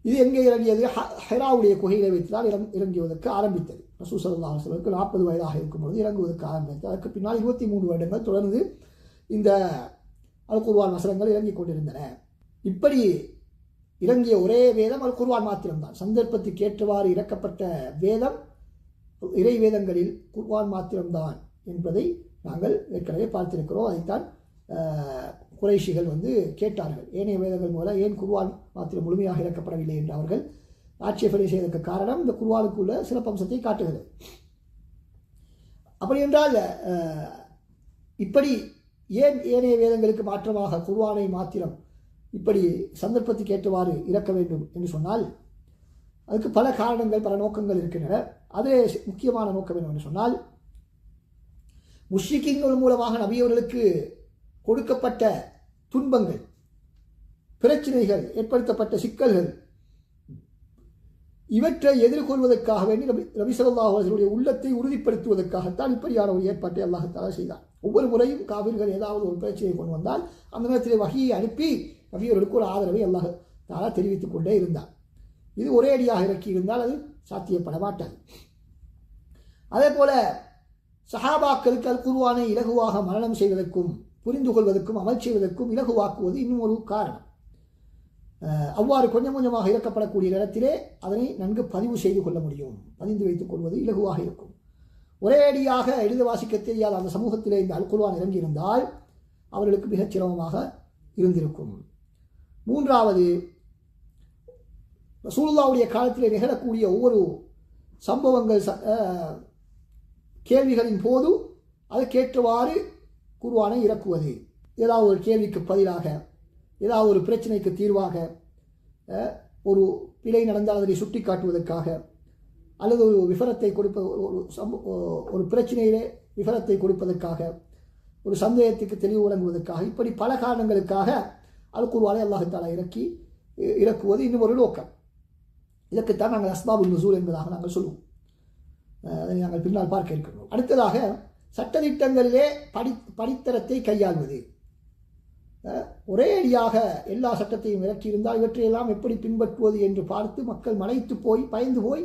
இது எங்கே இறங்கியது? ஹெராவுடைய குகையிலே வைத்துதான் இறங்குவதற்கு ஆரம்பித்தது. ரசூல் ஸல்லல்லாஹு அலைஹி வஸல்லம் 40 வயதாக இருக்கும்பொழுது இறங்குவதற்கு ஆரம்பித்தது. அதற்கு பின்னால் 23 வருடங்கள் தொடர்ந்து இந்த அல் குர்ஆன் வசனங்கள் இறங்கிக் கொண்டிருந்தன. இப்படி இறங்கிய ஒரே வேதம் அல் குர்ஆன் மாத்திரம்தான். சந்தர்ப்பத்துக்கு ஏற்றவாறு இறக்கப்பட்ட வேதம் இறை வேதங்களில் குர்ஆன் மாத்திரம்தான் என்பதை நாங்கள் ஏற்கனவே பார்த்திருக்கிறோம். அதைத்தான் குறைஷிகள் கேட்டார்கள், ஏனைய வேதங்கள் மூலம் ஏன் குர்ஆன் மாத்திரம் முழுமையாக இறக்கப்படவில்லை என்று அவர்கள் ஆட்சேபனை செய்ததற்கு காரணம் இந்த குர்ஆனுக்குள்ள சிறப்பம்சத்தை காட்டுகிறது. அப்படி என்றால் இப்படி ஏன் ஏனைய வேதங்களுக்கு மாற்றமாக குர்ஆனை மாத்திரம் இப்படி சந்தர்ப்பத்துக்கு ஏற்றவாறு இறக்க வேண்டும் என்று சொன்னால் அதுக்கு பல காரணங்கள், பல நோக்கங்கள் இருக்கின்றன. அதே முக்கியமான நோக்கம் என்னவென்று சொன்னால், முஷ்ரிக்கீன்கள் மூலமாக நபியவர்களுக்கு கொடுக்கப்பட்ட துன்பங்கள், பிரச்சனைகள், ஏற்படுத்தப்பட்ட சிக்கல்கள், இவற்றை எதிர்கொள்வதற்காக வேண்டி நபி ஸல்லல்லாஹு அலைஹி வஸல்லம் உள்ளத்தை உறுதிப்படுத்துவதற்காகத்தான் இப்படியான ஒரு ஏற்பாட்டை அல்லாஹ் தஆலா செய்தார். ஒவ்வொரு முறையும் காவிர்கள் ஏதாவது ஒரு பிரச்சனையை கொண்டு வந்தால் அந்த நேரத்திலே வஹியை அனுப்பி நபியவர்களுக்கு ஒரு ஆதரவை அல்லாஹ் தஆலா தெரிவித்துக் கொண்டே இருந்தார். இது ஒரே அடியாக இறக்கி இருந்தால் அது சாத்தியப்பட மாட்டாது. அதே போல சஹாபாக்களுக்கு அல் குர்ஆனை இலகுவாக மரணம் செய்வதற்கும் புரிந்து கொள்வதற்கும் அமல் செய்வதற்கும் இலகுவாக்குவது இன்னும் ஒரு காரணம். அவ்வாறு கொஞ்சம் கொஞ்சமாக இறக்கப்படக்கூடிய நேரத்திலே அதனை நன்கு பதிவு செய்து கொள்ள முடியும், பதிந்து வைத்துக் கொள்வது இலகுவாக இருக்கும். ஒரே அடியாக எழுத வாசிக்க தெரியாத அந்த சமூகத்திலே இந்த அல் குர்ஆன் இறங்கியிருந்தால் அவர்களுக்கு மிகச் சிரமமாக இருந்திருக்கும். மூன்றாவது, ரசூலுல்லாஹ்வுடைய காலத்திலே நிகழக்கூடிய ஒவ்வொரு சம்பவங்கள், கேள்விகளின் போது அதற்கேற்றவாறு குர்ஆனை இறக்குவது. ஏதாவது ஒரு கேள்விக்கு பதிலாக, ஏதாவது ஒரு பிரச்சனைக்கு தீர்வாக, ஒரு பிழை நடந்தால் அதனை சுட்டி காட்டுவதற்காக, அல்லது ஒரு விவரத்தை ஒரு பிரச்சனையிலே விவரத்தை கொடுப்பதற்காக, ஒரு சந்தேகத்துக்கு தெளிவு வழங்குவதற்காக, இப்படி பல காரணங்களுக்காக அல் குர்ஆனை அல்லாஹ் தஆலா இறக்குவது இன்னும் ஒரு நோக்கம். இதற்குத்தான் நாங்கள் அஸ்பாபுன் நுசூல் என்பதாக நாங்கள் சொல்லுவோம். அதை நாங்கள் பின்னால் பார்க்க இருக்கிறோம். அடுத்ததாக, சட்டதிட்டங்களிலே படித்தரத்தை கையாள்வது. ஒரே அடியாக எல்லா சட்டத்தையும் இறக்கியிருந்தால் இவற்றையெல்லாம் எப்படி பின்பற்றுவது என்று பார்த்து மக்கள் மலைத்து போய் பயந்து போய்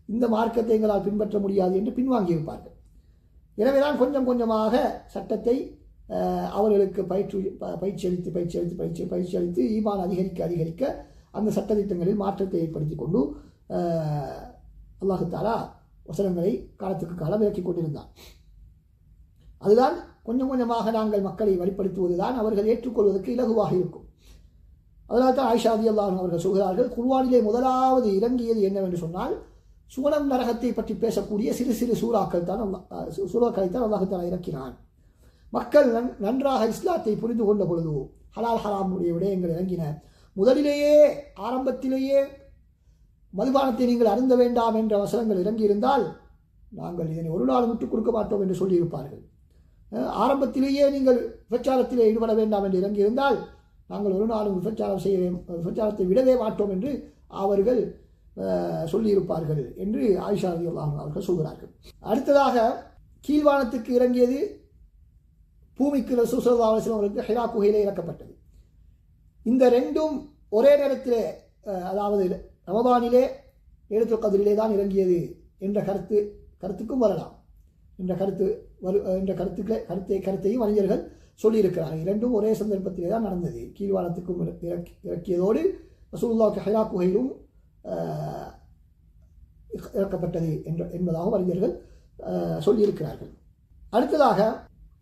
இந்த மார்க்கத்தை எங்களால் பின்பற்ற முடியாது என்று பின்வாங்கியிருப்பார்கள். எனவேதான் கொஞ்சம் கொஞ்சமாக சட்டத்தை அவர்களுக்கு பயிற்சி அளித்து ஈமான் அதிகரிக்க அந்த சட்டத்திட்டங்களில் மாற்றத்தை ஏற்படுத்தி கொண்டு அல்லாஹ் தஆலா வசனங்களை காலத்துக்கு காலம் இறக்கிக் கொண்டிருந்தார். அதுதான் கொஞ்சம் கொஞ்சமாக நாங்கள் மக்களை வழிப்படுத்துவதுதான் அவர்கள் ஏற்றுக்கொள்வதற்கு இலகுவாக இருக்கும். அதனால் தான் ஆயிஷா ரலியல்லாஹு அன்ஹா அவர்கள் சொல்கிறார்கள், குர்ஆனிலே முதலாவது இறங்கியது என்னவென்று சொன்னால் சுவனம் நரகத்தை பற்றி பேசக்கூடிய சிறு சிறு சூறாக்களைத்தான் அல்லாஹ் தஆலா இறக்கினான். மக்கள் நன்றாக இஸ்லாத்தை புரிந்து கொண்ட பொழுது ஹலால் ஹராமுடைய விடயங்கள் இறங்கின. முதலிலேயே ஆரம்பத்திலேயே மதுபானத்தை நீங்கள் அருந்த வேண்டாம் என்ற வசனங்கள் இறங்கியிருந்தால் நாங்கள் இதனை ஒரு நாள் விட்டுக் கொடுக்க மாட்டோம் என்று சொல்லியிருப்பார்கள். ஆரம்பத்திலேயே நீங்கள் விபச்சாரத்திலே ஈடுபட வேண்டாம் என்று இறங்கியிருந்தால் நாங்கள் ஒரு நாளும் விபச்சாரத்தை விடவே மாட்டோம் என்று அவர்கள் சொல்லியிருப்பார்கள் என்று ஆயிஷா ரலியல்லாஹு அன்ஹா அவர்கள் சொல்கிறார்கள். அடுத்ததாக, கீழ்வானத்துக்கு இறங்கியது பூமிக்கு ரசூல் ஸல்லல்லாஹு அலைஹி வஸல்லம் அவர்களுக்கு ஹிரா குகையிலே இறக்கப்பட்டது. இந்த ரெண்டும் ஒரே நேரத்திலே, அதாவது ரமதானிலே லைலத்துல் கத்ரிலே தான் இறங்கியது என்ற கருத்துக்கும் வரலாம். என்ற கருத்தையும் அறிஞர்கள் சொல்லியிருக்கிறார்கள். இரண்டும் ஒரே சந்தர்ப்பத்திலே தான் நடந்தது. கீழ்வானத்துக்கும் இறக்கியதோடு ரசூலுல்லாஹ்வுக்கு ஹிரா குகையிலும் இறக்கப்பட்டது என்பதாகவும் அறிஞர்கள் சொல்லியிருக்கிறார்கள். அடுத்ததாக,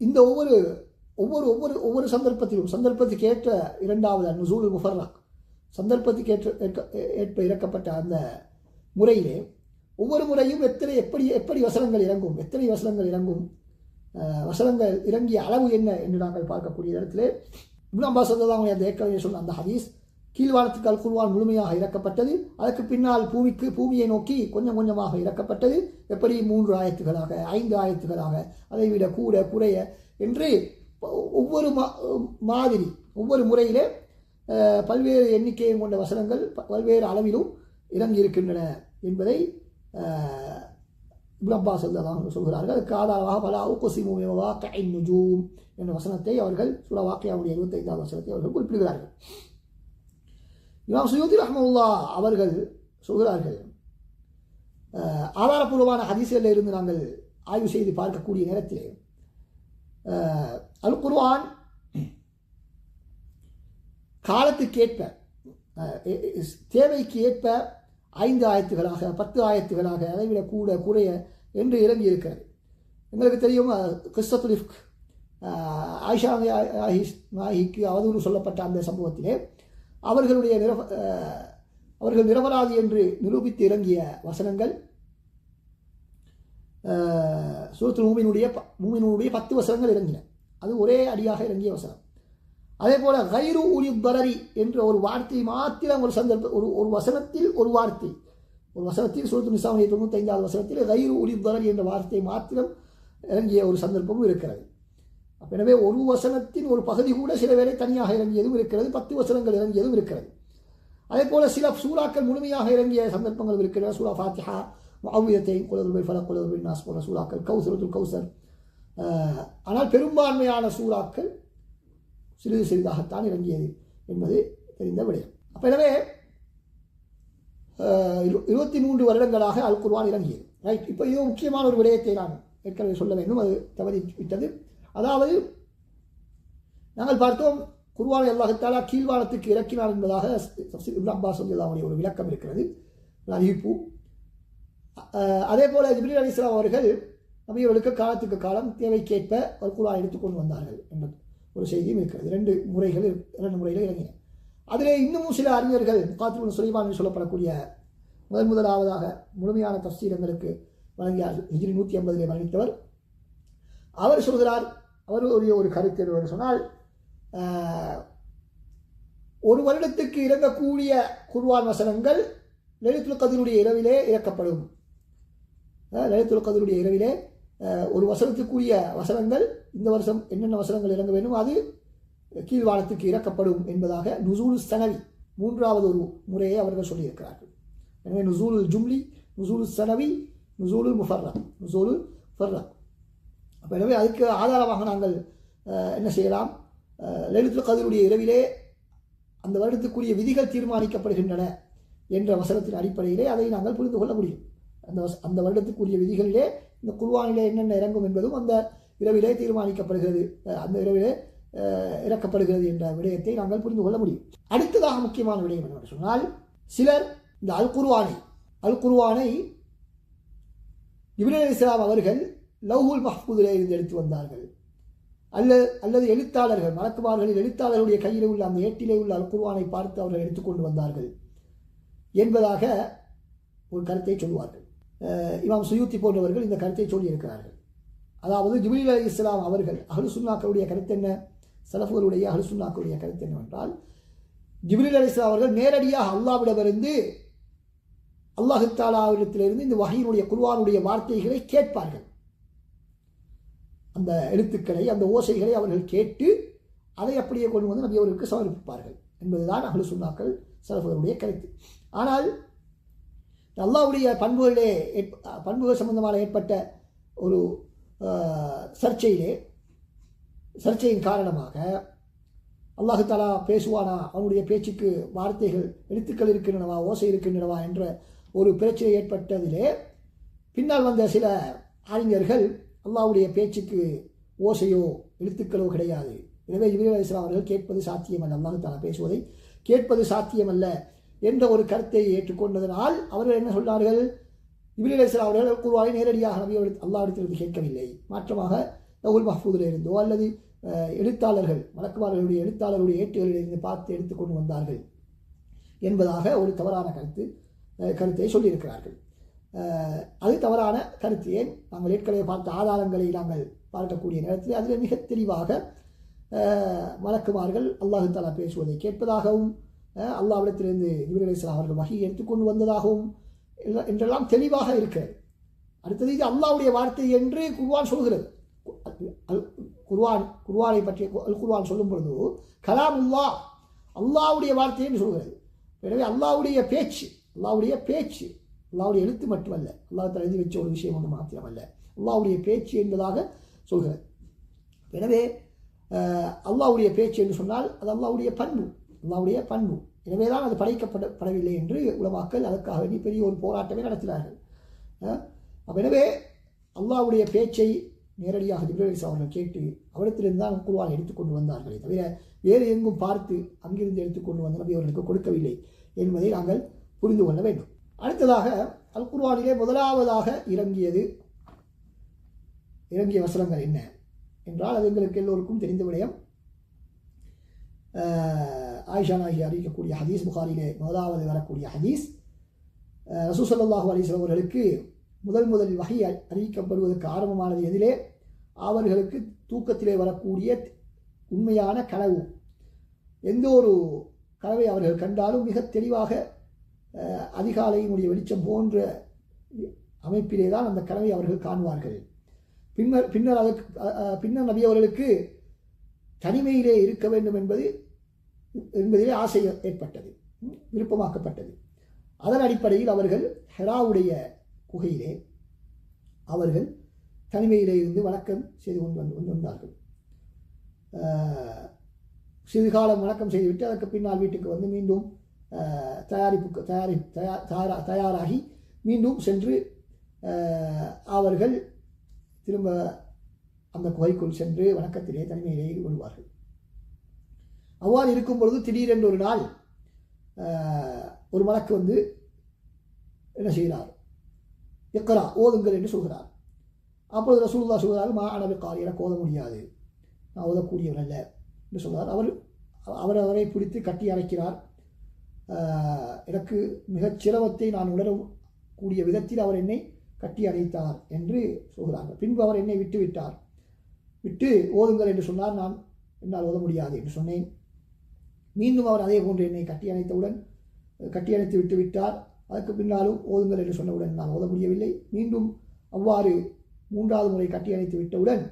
இந்த ஒவ்வொரு சந்தர்ப்பத்துக்கு ஏற்ற இரண்டாவது நுசூல் முஃபர்ரக், சந்தர்ப்பத்துக்கு ஏற்ப இறக்கப்பட்ட அந்த முறையிலே ஒவ்வொரு முறையும் எப்படி வசனங்கள் இறங்கும், வசனங்கள் இறங்கிய அளவு என்ன என்று நாங்கள் பார்க்கக்கூடிய இடத்திலே இப்னு அப்பாஸ் ரலியல்லாஹு அன்ஹு ஏற்கனவே சொன்ன அந்த ஹதீஸ் கீழ்வானத்துக்கு அல் குர்ஆன் முழுமையாக இறக்கப்பட்டது. அதற்கு பின்னால் பூமியை நோக்கி கொஞ்சம் கொஞ்சமாக இறக்கப்பட்டது. எப்படி 3 ஆயத்துகளாக 5 ஆயத்துகளாக அதைவிட கூட குறைய என்று ஒவ்வொரு மாதிரி ஒவ்வொரு முறையிலே பல்வேறு எண்ணிக்கையை கொண்ட வசனங்கள் பல்வேறு அளவிலும் இறங்கியிருக்கின்றன என்பதை இப்னு அப்பாஸ் ரலியல்லாஹு சொல்கிறார்கள். அதுக்கு ஆதாரமாக பலா உக்ஸிமு பிமவாகிஇன் நுஜூம் என்ற வசனத்தை அவர்கள் சூரா வாக்கியாவுடைய 25வது வசனத்தை அவர்கள் குறிப்பிடுகிறார்கள். இமாம் சுயூதி ரஹ்மத்துல்லாஹ் அவர்கள் சொல்கிறார்கள், ஆதாரபூர்வமான ஹதீஸ்களில் இருந்து நாங்கள் ஆய்வு செய்து பார்க்கக்கூடிய நேரத்திலே அல் குர்ஆன் காலத்துக்கேற்ப தேவைக்கு ஏற்ப 5 ஆயத்துகளாக 10 ஆயத்துகளாக அதைவிட கூட குறைய என்று இறங்கி இருக்கிறது. எங்களுக்கு தெரியும் கிஸ்ஸத்துல் இஃப்க் ஆயிஷா நாயிக்கு அவதூறு சொல்லப்பட்ட அந்த சம்பவத்திலே அவர்கள் நிரபராதி என்று நிரூபித்து இறங்கிய வசனங்கள் சூரத்துல் மூமினுடைய 10 வசனங்கள் இறங்கின. அது ஒரே அடியாக இறங்கிய வசனம். அதே போல கைரு உலி தரரி என்ற ஒரு வார்த்தை மாத்திரம் ஒரு வசனத்தில் ஒரு வசனத்தில் சூரத்துல் நிசாவுடைய 95வது வசனத்தில் கைரு உலி தரரி என்ற வார்த்தை மாத்திரம் இறங்கிய ஒரு சந்தர்ப்பமும் இருக்கிறது. எனவே ஒரு வசனத்தின் ஒரு பகுதி கூட சில வேளை தனியாக இறங்கியதும் இருக்கிறது, 10 வசனங்கள் இறங்கியதும் இருக்கிறது. அதே போல சில சூறாக்கள் முழுமையாக இறங்கிய சந்தர்ப்பங்கள் இருக்கிறது. சூரா ஃபாத்திஹா, முஅவ்விதத்தைன், குல் பில் ஃபலக், குல் பின் நாஸ் போன்ற சூறாக்கள், கௌசரத்துல் கௌசர். ஆனால் பெரும்பான்மையான சூறாக்கள் சிறிது சிறிதாகத்தான் இறங்கியது என்பது தெரிந்த விடயம். அப்போ எனவே 23 வருடங்களாக அல் குர்ஆன் இறங்கியது. ரைட். இப்போ இது முக்கியமான ஒரு விடயத்தை நான் ஏற்கனவே சொல்ல வேண்டும், அது தவறிவிட்டது. அதாவது நாங்கள் பார்த்தோம், குர்ஆனை அல்லாஹ் தஆலா கீழ்வானத்துக்கு இறக்கினார் என்பதாக இப்னு அப்பாஸ் ரலியல்லாஹு ஒரு விளக்கம் இருக்கிறது, அறிவிப்பு. அதே போல ஜிப்ரீல் அலைஹிஸ்ஸலாம் அவர்கள் நபியவர்களுக்கு காலத்துக்கு காலம் தேவைக்கேற்ப ஒரு குர்ஆனை எடுத்துக்கொண்டு வந்தார்கள் என்பது ஒரு செய்தியும் இருக்கிறது. 2 முறையில் இறங்கின. அதிலே இன்னமும் சில அறிஞர்கள் முகாத்திபுன் சுலைமான் சொல்லப்படக்கூடிய முதலாவதாக முழுமையான தஃசீரங்களுக்கு வழங்கியார், ஹிஜ்ரி 150 மரணித்தவர். அவர் சொல்கிறார், அவருடைய ஒரு கருத்து என்று சொன்னால், ஒரு வருடத்துக்கு இறங்கக்கூடிய குர்ஆன் வசனங்கள் லைலத்துல் கத்ருடைய இரவிலே இறக்கப்படும். லைலத்துல் கத்ருடைய இரவிலே ஒரு வசனத்துக்குரிய வசனங்கள் இந்த வருஷம் என்னென்ன வசனங்கள் இறங்க வேண்டும் அது கீழ்வானத்துக்கு இறக்கப்படும் என்பதாக நுசூல் சனவி 3வது ஒரு முறையை அவர்கள் சொல்லியிருக்கிறார்கள். எனவே நுசூலுல் ஜும்லி, நுசூலுல் சனவி, நுசூலுல் முஃபர்ரக், நுசூலுல் ஃபர்ரக். அப்போ எனவே அதுக்கு ஆதாரமாக நாங்கள் என்ன செய்யலாம், லைலத்துல் கத்ருடைய இரவிலே அந்த வருடத்துக்குரிய விதிகள் தீர்மானிக்கப்படுகின்றன என்ற வசனத்தின் அடிப்படையிலே அதை நாங்கள் புரிந்து கொள்ள முடியும். அந்த வருடத்துக்குரிய விதிகளிலே இந்த குர்ஆனிலே என்னென்ன இறங்கும் என்பதும் அந்த இரவிலே தீர்மானிக்கப்படுகிறது, அந்த இரவிலே இறக்கப்படுகிறது என்ற விடயத்தை நாங்கள் புரிந்து கொள்ள முடியும். அடுத்ததாக முக்கியமான விடயம் என்னவென்று சொன்னால், சிலர் இந்த அல் குர்ஆனை ஜிப்ரீல் அலைஹிஸ்ஸலாம் அவர்கள் லவ்ஹுல் மஹ்ஃபூதிலே இருந்து எடுத்து வந்தார்கள், அல்லது எழுத்தாளர்கள் மலக்குமார்களில் எழுத்தாளர்களுடைய கையிலே உள்ள அந்த ஏட்டிலே உள்ள அல் குர்ஆனை பார்த்து அவர்கள் எடுத்துக்கொண்டு வந்தார்கள் என்பதாக ஒரு கருத்தை சொல்வார்கள். இமாம் சுயூத்தி போன்றவர்கள் இந்த கருத்தை சொல்லியிருக்கிறார்கள். அதாவது ஜிப்ரீல் அலைஹிஸ்ஸலாம் அவர்கள் அஹ்லு சுன்னாக்களுடைய கருத்து என்ன, சலஃபுகளுடைய அஹ்லு சுன்னாக்களுடைய கருத்து என்னவென்றால், ஜிப்ரீல் அலைஹிஸ்ஸலாம் அவர்கள் நேரடியாக அல்லாஹ்விடமிருந்து அல்லாஹ் தஆலாவிடத்திலிருந்து இந்த வஹீனுடைய குர்ஆனுடைய வார்த்தைகளை கேட்பார்கள். அந்த எழுத்துக்களை அந்த ஓசைகளை அவர்கள் கேட்டு அதை அப்படியே கொண்டு வந்து நபி அவர்களுக்கு சமர்ப்பிப்பார்கள் என்பதுதான் அஹ்லு சுன்னாக்கள் சலஃபுகளுடைய கருத்து. ஆனால் அல்லாஹ்வுடைய பண்புகள் சம்பந்தமான ஏற்பட்ட ஒரு சர்ச்சையின் காரணமாக அல்லாஹ் தஆலா பேசுவானா, அவனுடைய பேச்சுக்கு வார்த்தைகள் எழுத்துக்கள் இருக்கின்றனவா, ஓசை இருக்கின்றனவா என்ற ஒரு பிரச்சனை ஏற்பட்டதிலே பின்னால் வந்த சில அறிஞர்கள் அல்லாஹ்வுடைய பேச்சுக்கு ஓசையோ எழுத்துக்களோ கிடையாது, எனவே ஜிப்ரீல் அலைஹிஸ்ஸலாம் அவர்கள் கேட்பது சாத்தியமல்ல, அல்லாஹ் தஆலா பேசுவதை கேட்பது சாத்தியமல்ல என்ற ஒரு கருத்தை ஏற்றுக்கொண்டதனால் அவர்கள் என்ன சொன்னார்கள், ஜிப்ரீல் அலைஹிஸ்ஸலாம் அவர்கள் குர்ஆனை நேரடியாக நபி அல்லாஹ்விடத்திலிருந்து கேட்கவில்லை, மாற்றமாக லவ்ஹுல் மஹ்ஃபூதில் இருந்தோ அல்லது எழுத்தாளர்கள் மலக்குமார்களுடைய எழுத்தாளருடைய ஏட்டுகளிலிருந்து பார்த்து எடுத்துக்கொண்டு வந்தார்கள் என்பதாக ஒரு தவறான கருத்தை சொல்லியிருக்கிறார்கள். அது தவறான கருத்து. ஏன், நாங்கள் ஏற்கனவே பார்த்த ஆதாரங்களை நாங்கள் பார்க்கக்கூடிய நேரத்தில் அதில் மிக தெளிவாக மலக்குமார்கள் அல்லாஹ் தஆலா பேசுவதை கேட்பதாகவும் அல்லாஹ்விடத்திலிருந்து ஜிப்ரீல் அலைஹிஸ்ஸலாம் அவர்கள் வஹி எடுத்துக்கொண்டு வந்ததாகவும் என்றெல்லாம் தெளிவாக இருக்கிறது. அடுத்தது இது அல்லாஹ்வுடைய வார்த்தை என்று குர்ஆன் சொல்கிறது. குர்ஆனை பற்றி குர்ஆன் சொல்லும் பொழுது கலாமுல்லாஹ் அல்லாஹ்வுடைய வார்த்தை என்று சொல்கிறது. எனவே அல்லாஹ்வுடைய பேச்சு அல்லாஹ்வுடைய எழுத்து மட்டுமல்ல, அல்லாஹ் எழுதி வச்ச ஒரு விஷயம் ஒன்று மாத்திரமல்ல, அல்லாஹ்வுடைய பேச்சு என்பதாக சொல்கிறது. எனவே அல்லாஹ்வுடைய பேச்சு என்று சொன்னால் அது அல்லாஹ்வுடைய பண்பு. எனவேதான் அது படைக்கப்படவில்லை என்று உலமாக்கள் அதற்காக வேண்டி பெரிய ஒரு போராட்டமே நடத்தினார்கள். எனவே அல்லாஹ்வுடைய பேச்சை நேரடியாக ஜிப்ரீல் அலைஹிஸ்ஸலாம் அவர்கள் கேட்டு அவரிடத்திலிருந்து தான் குர்ஆனை எடுத்துக்கொண்டு வந்தார்களே தவிர வேறு எங்கும் பார்த்து அங்கிருந்து எடுத்துக்கொண்டு வந்த நபி அவர்களுக்கு கொடுக்கவில்லை என்பதை நாங்கள் புரிந்து கொள்ள வேண்டும். அடுத்ததாக அல் குர்ஆனிலே முதலாவதாக இறங்கிய வசனங்கள் என்ன என்றால் அது எங்களுக்கு எல்லோருக்கும் தெரிந்த விடயம். ஆயிஷா நாயகி அறிவிக்கக்கூடிய ஹதீஸ், புகாரிலே முதலாவது வரக்கூடிய ஹதீஸ், ரசூல் ஸல்லல்லாஹு அலைஹி வஸல்லம் அவர்களுக்கு முதல் வஹி அறிவிக்கப்படுவதற்கு ஆரம்பமானது எதிலே? அவர்களுக்கு தூக்கத்திலே வரக்கூடிய உண்மையான கனவு. எந்த ஒரு கனவை அவர்கள் கண்டாலும் மிக தெளிவாக அதிகாலையினுடைய வெளிச்சம் போன்ற அமைப்பிலே தான் அந்த கனவை அவர்கள் காணுவார்கள். பின்னர் நபி அவர்களுக்கு தனிமையிலே இருக்க வேண்டும் என்பதிலே ஆசை ஏற்பட்டது, விருப்பமாக்கப்பட்டது. அதன் அடிப்படையில் அவர்கள் ஹெராவுடைய குகையிலே அவர்கள் தனிமையிலே இருந்து வணக்கம் செய்து கொண்டு வந்தார்கள். சிறிது காலம் வணக்கம் செய்துவிட்டு அதற்கு பின்னால் வீட்டுக்கு வந்து மீண்டும் தயாராகி மீண்டும் சென்று அவர்கள் திரும்ப அந்த குகைக்குள் சென்று வணக்கத்திலே தனிமையிலே ஈடுபடுவார்கள். அவ்வாறு இருக்கும் பொழுது திடீரென்று ஒரு நாள் ஒரு மலக்கு வந்து என்ன செய்கிறார்? இக்ரா, ஓதுங்கள் என்று சொல்கிறார். அப்பொழுது ரசூலுல்லாஹ் சொல்கிறார், மா அன பிகாரி, எனக்கு ஓத முடியாது, நான் ஓதக்கூடியவர் அல்ல என்று சொல்கிறார். அவரை பிடித்து கட்டி அணைக்கிறார். எனக்கு மிகச் சிரமத்தை நான் உணரக்கூடிய விதத்தில் அவர் என்னை கட்டி அணைத்தார் என்று சொல்கிறார்கள். பின்பு அவர் என்னை விட்டு ஓதுங்கள் என்று சொன்னார். நான் என்னால் ஓத முடியாது என்று சொன்னேன். மீண்டும் அவர் அதே போன்று என்னை கட்டி அணைத்து விட்டு விட்டார். அதற்கு பின்னாலும் ஓதுங்கள் என்று சொன்னவுடன் நான் ஓத முடியவில்லை. மீண்டும் அவ்வாறு மூன்றாவது முறை கட்டி அணைத்து விட்டவுடன்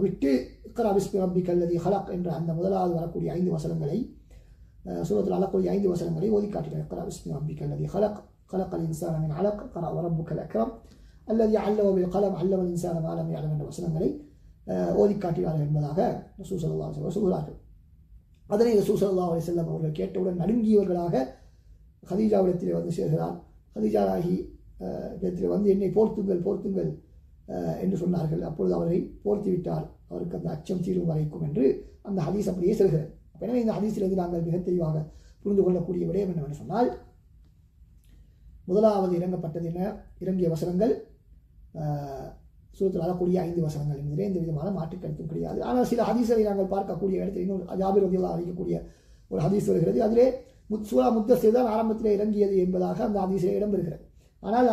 விட்டு இக்ரா பிஸ்மி ரப்பிக்கல் லதீ ஹலக் என்ற அந்த முதலாவது வரக்கூடிய 5 வசனங்களை, சூரத்தில் வரக்கூடிய 5 வசனங்களை ஓதி காட்டினார். இக்ரா பிஸ்மி ரப்பிக்கல் லதீ ஹலக் خلقல் இன்சான மின் அலக் இக்ரா வரப்புக்கல் அக்ரம் அல்லதீ அல்லம பில் கலம் அல்லமல் இன்சான மா லம் யஅலம் என்ற வசனங்களை ஓதி காட்டினார்கள் என்பதாக ரசூல் ஸல்லல்லாஹு அலைஹி வஸல்லம் சொல்கிறார்கள். அதனை ரசூல் ஸல்லல்லாஹு அலைஹி வஸல்லம் அவர்கள் கேட்டவுடன் நடுங்கியவர்களாக ஹதீஜாவிடத்திலே வந்து சேர்கிறார். ஹதீஜா நாயகி இடத்திலே வந்து என்னை போர்த்துங்கள் என்று சொன்னார்கள். அப்பொழுது அவரை போர்த்தி விட்டார், அவருக்கு அந்த அச்சம் தீரும் வரைக்கும் என்று அந்த ஹதீஸ் அப்படியே செல்கிறது. எனவே இந்த ஹதீஸிலிருந்து நாங்கள் மிக தெளிவாக புரிந்து கொள்ளக்கூடிய விடயம் என்னவென்று சொன்னால், முதலாவது இறங்கிய வசனங்கள் சூரத்தில் வரக்கூடிய 5 வசனங்கள் என்பதிலே எந்த விதமான மாற்றுக்கருத்தும் கிடையாது. ஆனால் சில ஹதீஸ்களை நாங்கள் பார்க்கக்கூடிய இடத்தில் இன்னொரு ஜாபிர் ரலியல்லாஹு அன்ஹு அறிவிக்கக்கூடிய ஒரு ஹதீஸ் வருகிறது. அதிலே சூரா முத்தஸ்ஸிர் தான் ஆரம்பத்திலே இறங்கியது என்பதாக அந்த ஹதீஸிலே இடம்பெறுகிறது. ஆனால்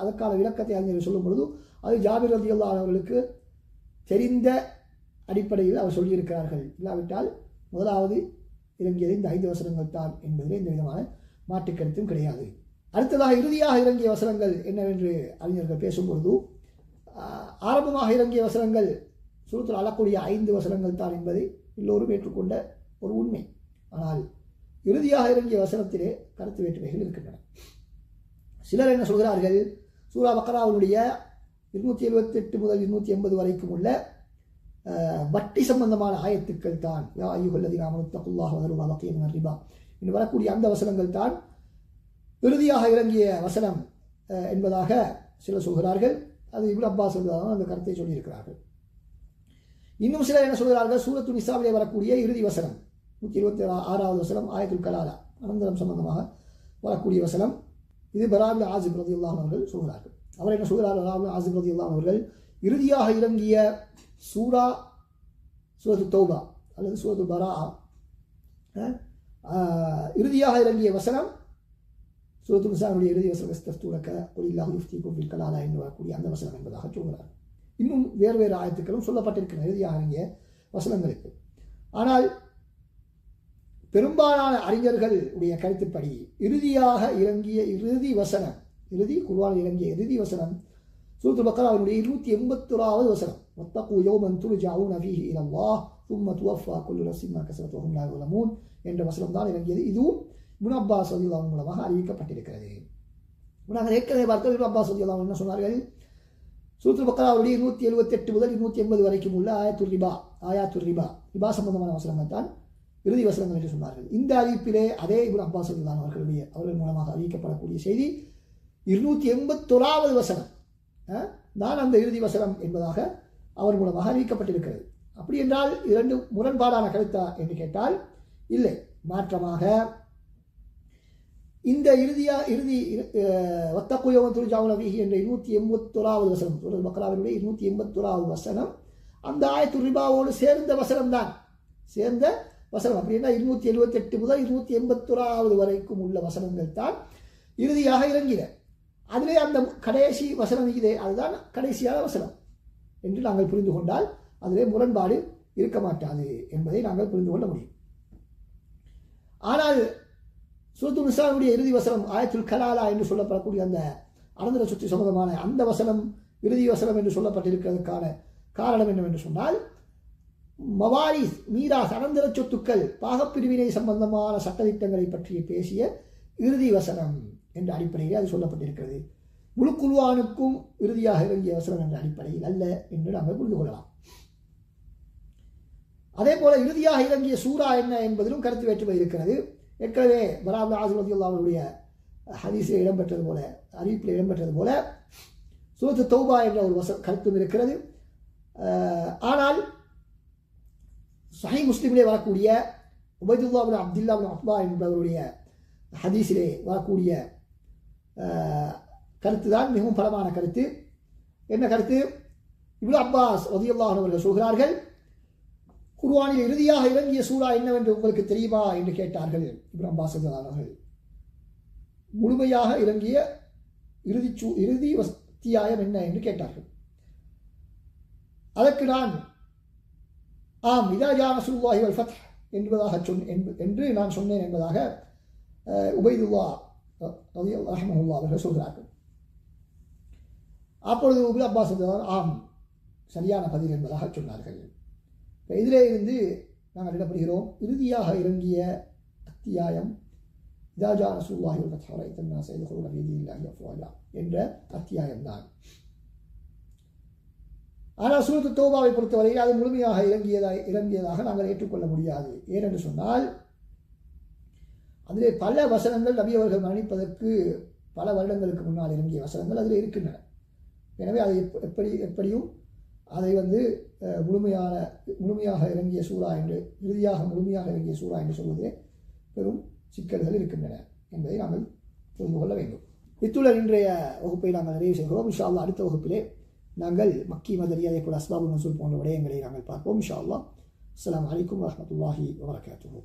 அதற்கான விளக்கத்தை அறிஞர்கள் சொல்லும் பொழுது அது ஜாபிர் ரலியல்லாஹு அன்ஹு அவர்களுக்கு தெரிந்த அடிப்படையில் அவர் சொல்லியிருக்கிறார்கள். இல்லாவிட்டால் முதலாவது இறங்கியது இந்த 5 வசனங்கள் தான் என்பதிலே எந்த விதமான மாற்றுக்கருத்தும் கிடையாது. அடுத்ததாக இறுதியாக இறங்கிய வசனங்கள் என்னவென்று அறிஞர்கள் பேசும்பொழுது, ஆரம்பமாக இறங்கிய வசனங்கள் சூரத்தில் அழக்கூடிய 5 வசனங்கள் தான் என்பதை எல்லோரும் ஏற்றுக்கொண்ட ஒரு உண்மை. ஆனால் இறுதியாக இறங்கிய வசனத்திலே கருத்து வேற்றுமைகள் இருக்கின்றன. சிலர் என்ன சொல்கிறார்கள், சூரா பக்ராவுடைய 278 முதல் 280 வரைக்கும் உள்ள வட்டி சம்பந்தமான ஆயத்துக்கள் தான், யா அய்யுஹல்லதீன ஆமனு தக்குல்லாஹ வ தரு மா பகிய மினர் ரிபா என்று வரக்கூடிய அந்த வசனங்கள் தான் இறுதியாக இறங்கிய வசனம் என்பதாக சிலர் சொல்கிறார்கள். அது இப்னு அப்பாஸ் அந்த கருத்தை சொல்லியிருக்கிறார்கள். இன்னும் சிலர் என்ன சொல்கிறார்கள், சூரத்து நிசாவிலே வரக்கூடிய இறுதி வசனம் 126வது வசனம் ஆயத்துல் கலாலா அனந்தரம் சம்பந்தமாக வரக்கூடிய வசனம், இது பரா இப்னு ஆஸிப் ரலியல்லாஹு அன்ஹு அவர்கள் சொல்கிறார்கள். அவர் என்ன சொல்கிறார், பரா இப்னு ஆஸிப் ரலியல்லாஹு அன்ஹு அவர்கள் இறுதியாக இறங்கிய சூரத்து தௌபா அல்லது சூரத்து பரா இறுதியாக இறங்கிய வசனம் சூரத்து நிசாவுடைய இறுதி வசனம் இஸ்தஃப்தூனக குல் இல்லாஹு யுஃப்தீக்கும் ஃபில் கலாலா என்று வரக்கூடிய அந்த வசனம் என்பதாக சொல்கிறார். இன்னும் வேறு ஆயத்துக்களும் சொல்லப்பட்டிருக்கின்றன இறுதியாக இறங்கிய வசனங்களுக்கு. ஆனால் பெரும்பாலான அறிஞர்களுடைய கருத்துப்படி இறுதியாக இறங்கிய குர்ஆனில் இறங்கிய இறுதி வசனம் சூரத்துல் பக்ராவுடைய 281வது வசனம் வத்தகு யௌமன் துர்ஜஊன ஃபீஹி இலல்லாஹ் ثم توفى كل نفس ما كسبت وهم لا يظلمون என்ற வசனம் தான் இறங்கியது. இதுவும் இப்னு அப்பாஸ் ரலியல்லாஹு அன்ஹு மூலமாக அறிவிக்கப்பட்டிருக்கிறது. நாங்கள் ஏற்கனவே பார்த்தோம் இப்னு அப்பாஸ் ரலியல்லாஹு அன்ஹு என்ன சொன்னார்கள், சூரத்துல் பக்ராவுடைய 178 முதல் 280 வரைக்கும் உள்ள ஆயாத்துர் ரிபா சம்பந்தமான வசனங்கள் தான் இறுதி வசனங்கள் என்று சொன்னார்கள். இந்த அறிவிப்பிலே அதே இப்னு அப்பாஸ் ரலியல்லாஹு அன்ஹு அவர்கள் மூலமாக அறிவிக்கப்படக்கூடிய செய்தி 281வது வசனம் தான் அந்த இறுதி வசனம் என்பதாக அவர் மூலமாக அறிவிக்கப்பட்டிருக்கிறது. அப்படி என்றால் இரண்டு முரண்பாடான கருத்தா என்று கேட்டால் இல்லை, மாற்றமாக இந்த இறுதி வத்தகு யௌமன் துர்ஜஊன ஃபீஹி என்ற 281வது வசனம் சூரத்துல் பக்ராவினுடைய 281வது வசனம் அந்த ஆயத்துர் ரிபாவோடு சேர்ந்த வசனம். அப்படின்னா 278 முதல் 281வது வரைக்கும் உள்ள வசனங்கள் தான் இறுதியாக இறங்கின. அதிலே அந்த கடைசி வசனம் இதே, அதுதான் கடைசியான வசனம் என்று நாங்கள் புரிந்து கொண்டால் அதிலே முரண்பாடு இருக்க மாட்டாது என்பதை நாங்கள் புரிந்து கொள்ள முடியும். ஆனால் சூரத்துல் நிசாவுடைய இறுதி வசனம் ஆயத்துல் கலாலா என்று சொல்லப்படக்கூடிய அந்த அனந்தர சொத்து சம்பந்தமான அந்த வசனம் இறுதி வசனம் என்று சொல்லப்பட்டிருக்கிறதுக்கான காரணம் என்னவென்று சொன்னால், மவாரிஸ் மீராஸ் அனந்தர சொத்துக்கள் பாகப்பிரிவினை சம்பந்தமான சட்டத்திட்டங்களை பற்றி பேசிய இறுதி வசனம் என்ற அடிப்படையில் அது சொல்லப்பட்டிருக்கிறது. முழு குர்ஆனுக்கும் இறுதியாக இறங்கிய வசனம் என்ற அடிப்படையில் அல்ல என்று நாங்கள் புரிந்து கொள்ளலாம். அதே போல இறுதியாக இறங்கிய சூரா என்ன என்பதிலும் கருத்து வேற்றுமை இருக்கிறது. ஏற்கனவே பரா இப்னு ஆசிம் ரலியல்லாஹு அன்ஹுடைய ஹதீஸில் இடம்பெற்றது போல, அறிவிப்பில் இடம்பெற்றது போல சூரத்து தௌபா என்ற ஒரு கருத்தும் இருக்கிறது. ஆனால் சஹீஹ் முஸ்லிமிலே வரக்கூடிய உபைதுல்லாஹ் இப்னு அப்துல்லாஹ் இப்னு உத்பா என்பவருடைய ஹதீஸிலே வரக்கூடிய கருத்து தான் மிகவும் பலமான கருத்து. என்ன கருத்து? இப்னு அப்பாஸ் ரலியல்லாஹு அன்ஹு அவர்கள் சொல்கிறார்கள், குர்ஆனில் இறுதியாக இறங்கிய சூரா என்னவென்று உங்களுக்கு தெரியுமா என்று கேட்டார்கள். இப்னு அப்பாஸ் ரலியல்லாஹு அன்ஹு அவர்கள் முழுமையாக இறங்கிய இறுதி அத்தியாயம் என்ன என்று கேட்டார்கள். அதற்கு நான் ஆம் இதா ஜா நஸ்ருல்லாஹி வல் ஃபத்ஹ் என்று நான் சொன்னேன் என்பதாக உபைதுல்லாஹ் ரஹ்மஹுல்லாஹ் அவர்கள் சொல்கிறார்கள். அப்பொழுது இப்னு அப்பாஸ் ஆம் சரியான பதில் என்பதாக சொன்னார்கள். இதிலே இருந்து நாங்கள் இடப்படுகிறோம், இறுதியாக இறங்கிய அத்தியாயம் இதா ஜா நஸ்ருல்லாஹி வல் ஃபத்ஹ் வரைத்தன் الناس يدخلون في دين الله أفواجا என்ற அத்தியாயம்தான். ஆனால் சூரத்து தௌபாவை பொறுத்தவரையில் அது முழுமையாக இறங்கியதாக நாங்கள் ஏற்றுக்கொள்ள முடியாது. ஏனென்று சொன்னால் அதிலே பல வசனங்கள் நபி அவர்கள் மரணிப்பதற்கு பல வருடங்களுக்கு முன்னால் இறங்கிய வசனங்கள் அதில் இருக்கின்றன. எனவே அது எப்படியும் அதை முழுமையாக இறங்கிய சூரா என்று இறுதியாக முழுமையாக இறங்கிய சூரா என்று சொல்வதே பெரும் சிக்கல்கள் இருக்கின்றன என்பதை நாங்கள் புரிந்து கொள்ள வேண்டும். இத்துடன் இன்றைய வகுப்பை நாங்கள் நிறைவு செய்கிறோம். இன்ஷா அல்லாஹ் அடுத்த வகுப்பிலே நாங்கள் மக்கி மதனி அதே போல அஸ்பாபுன் நுஸூல் போன்ற விடயங்களை நாங்கள் பார்ப்போம். இன்ஷா அல்லாஹ். அஸ்ஸலாமு அலைக்கும் வரஹ்மத்துல்லாஹி வபரகாத்துஹு.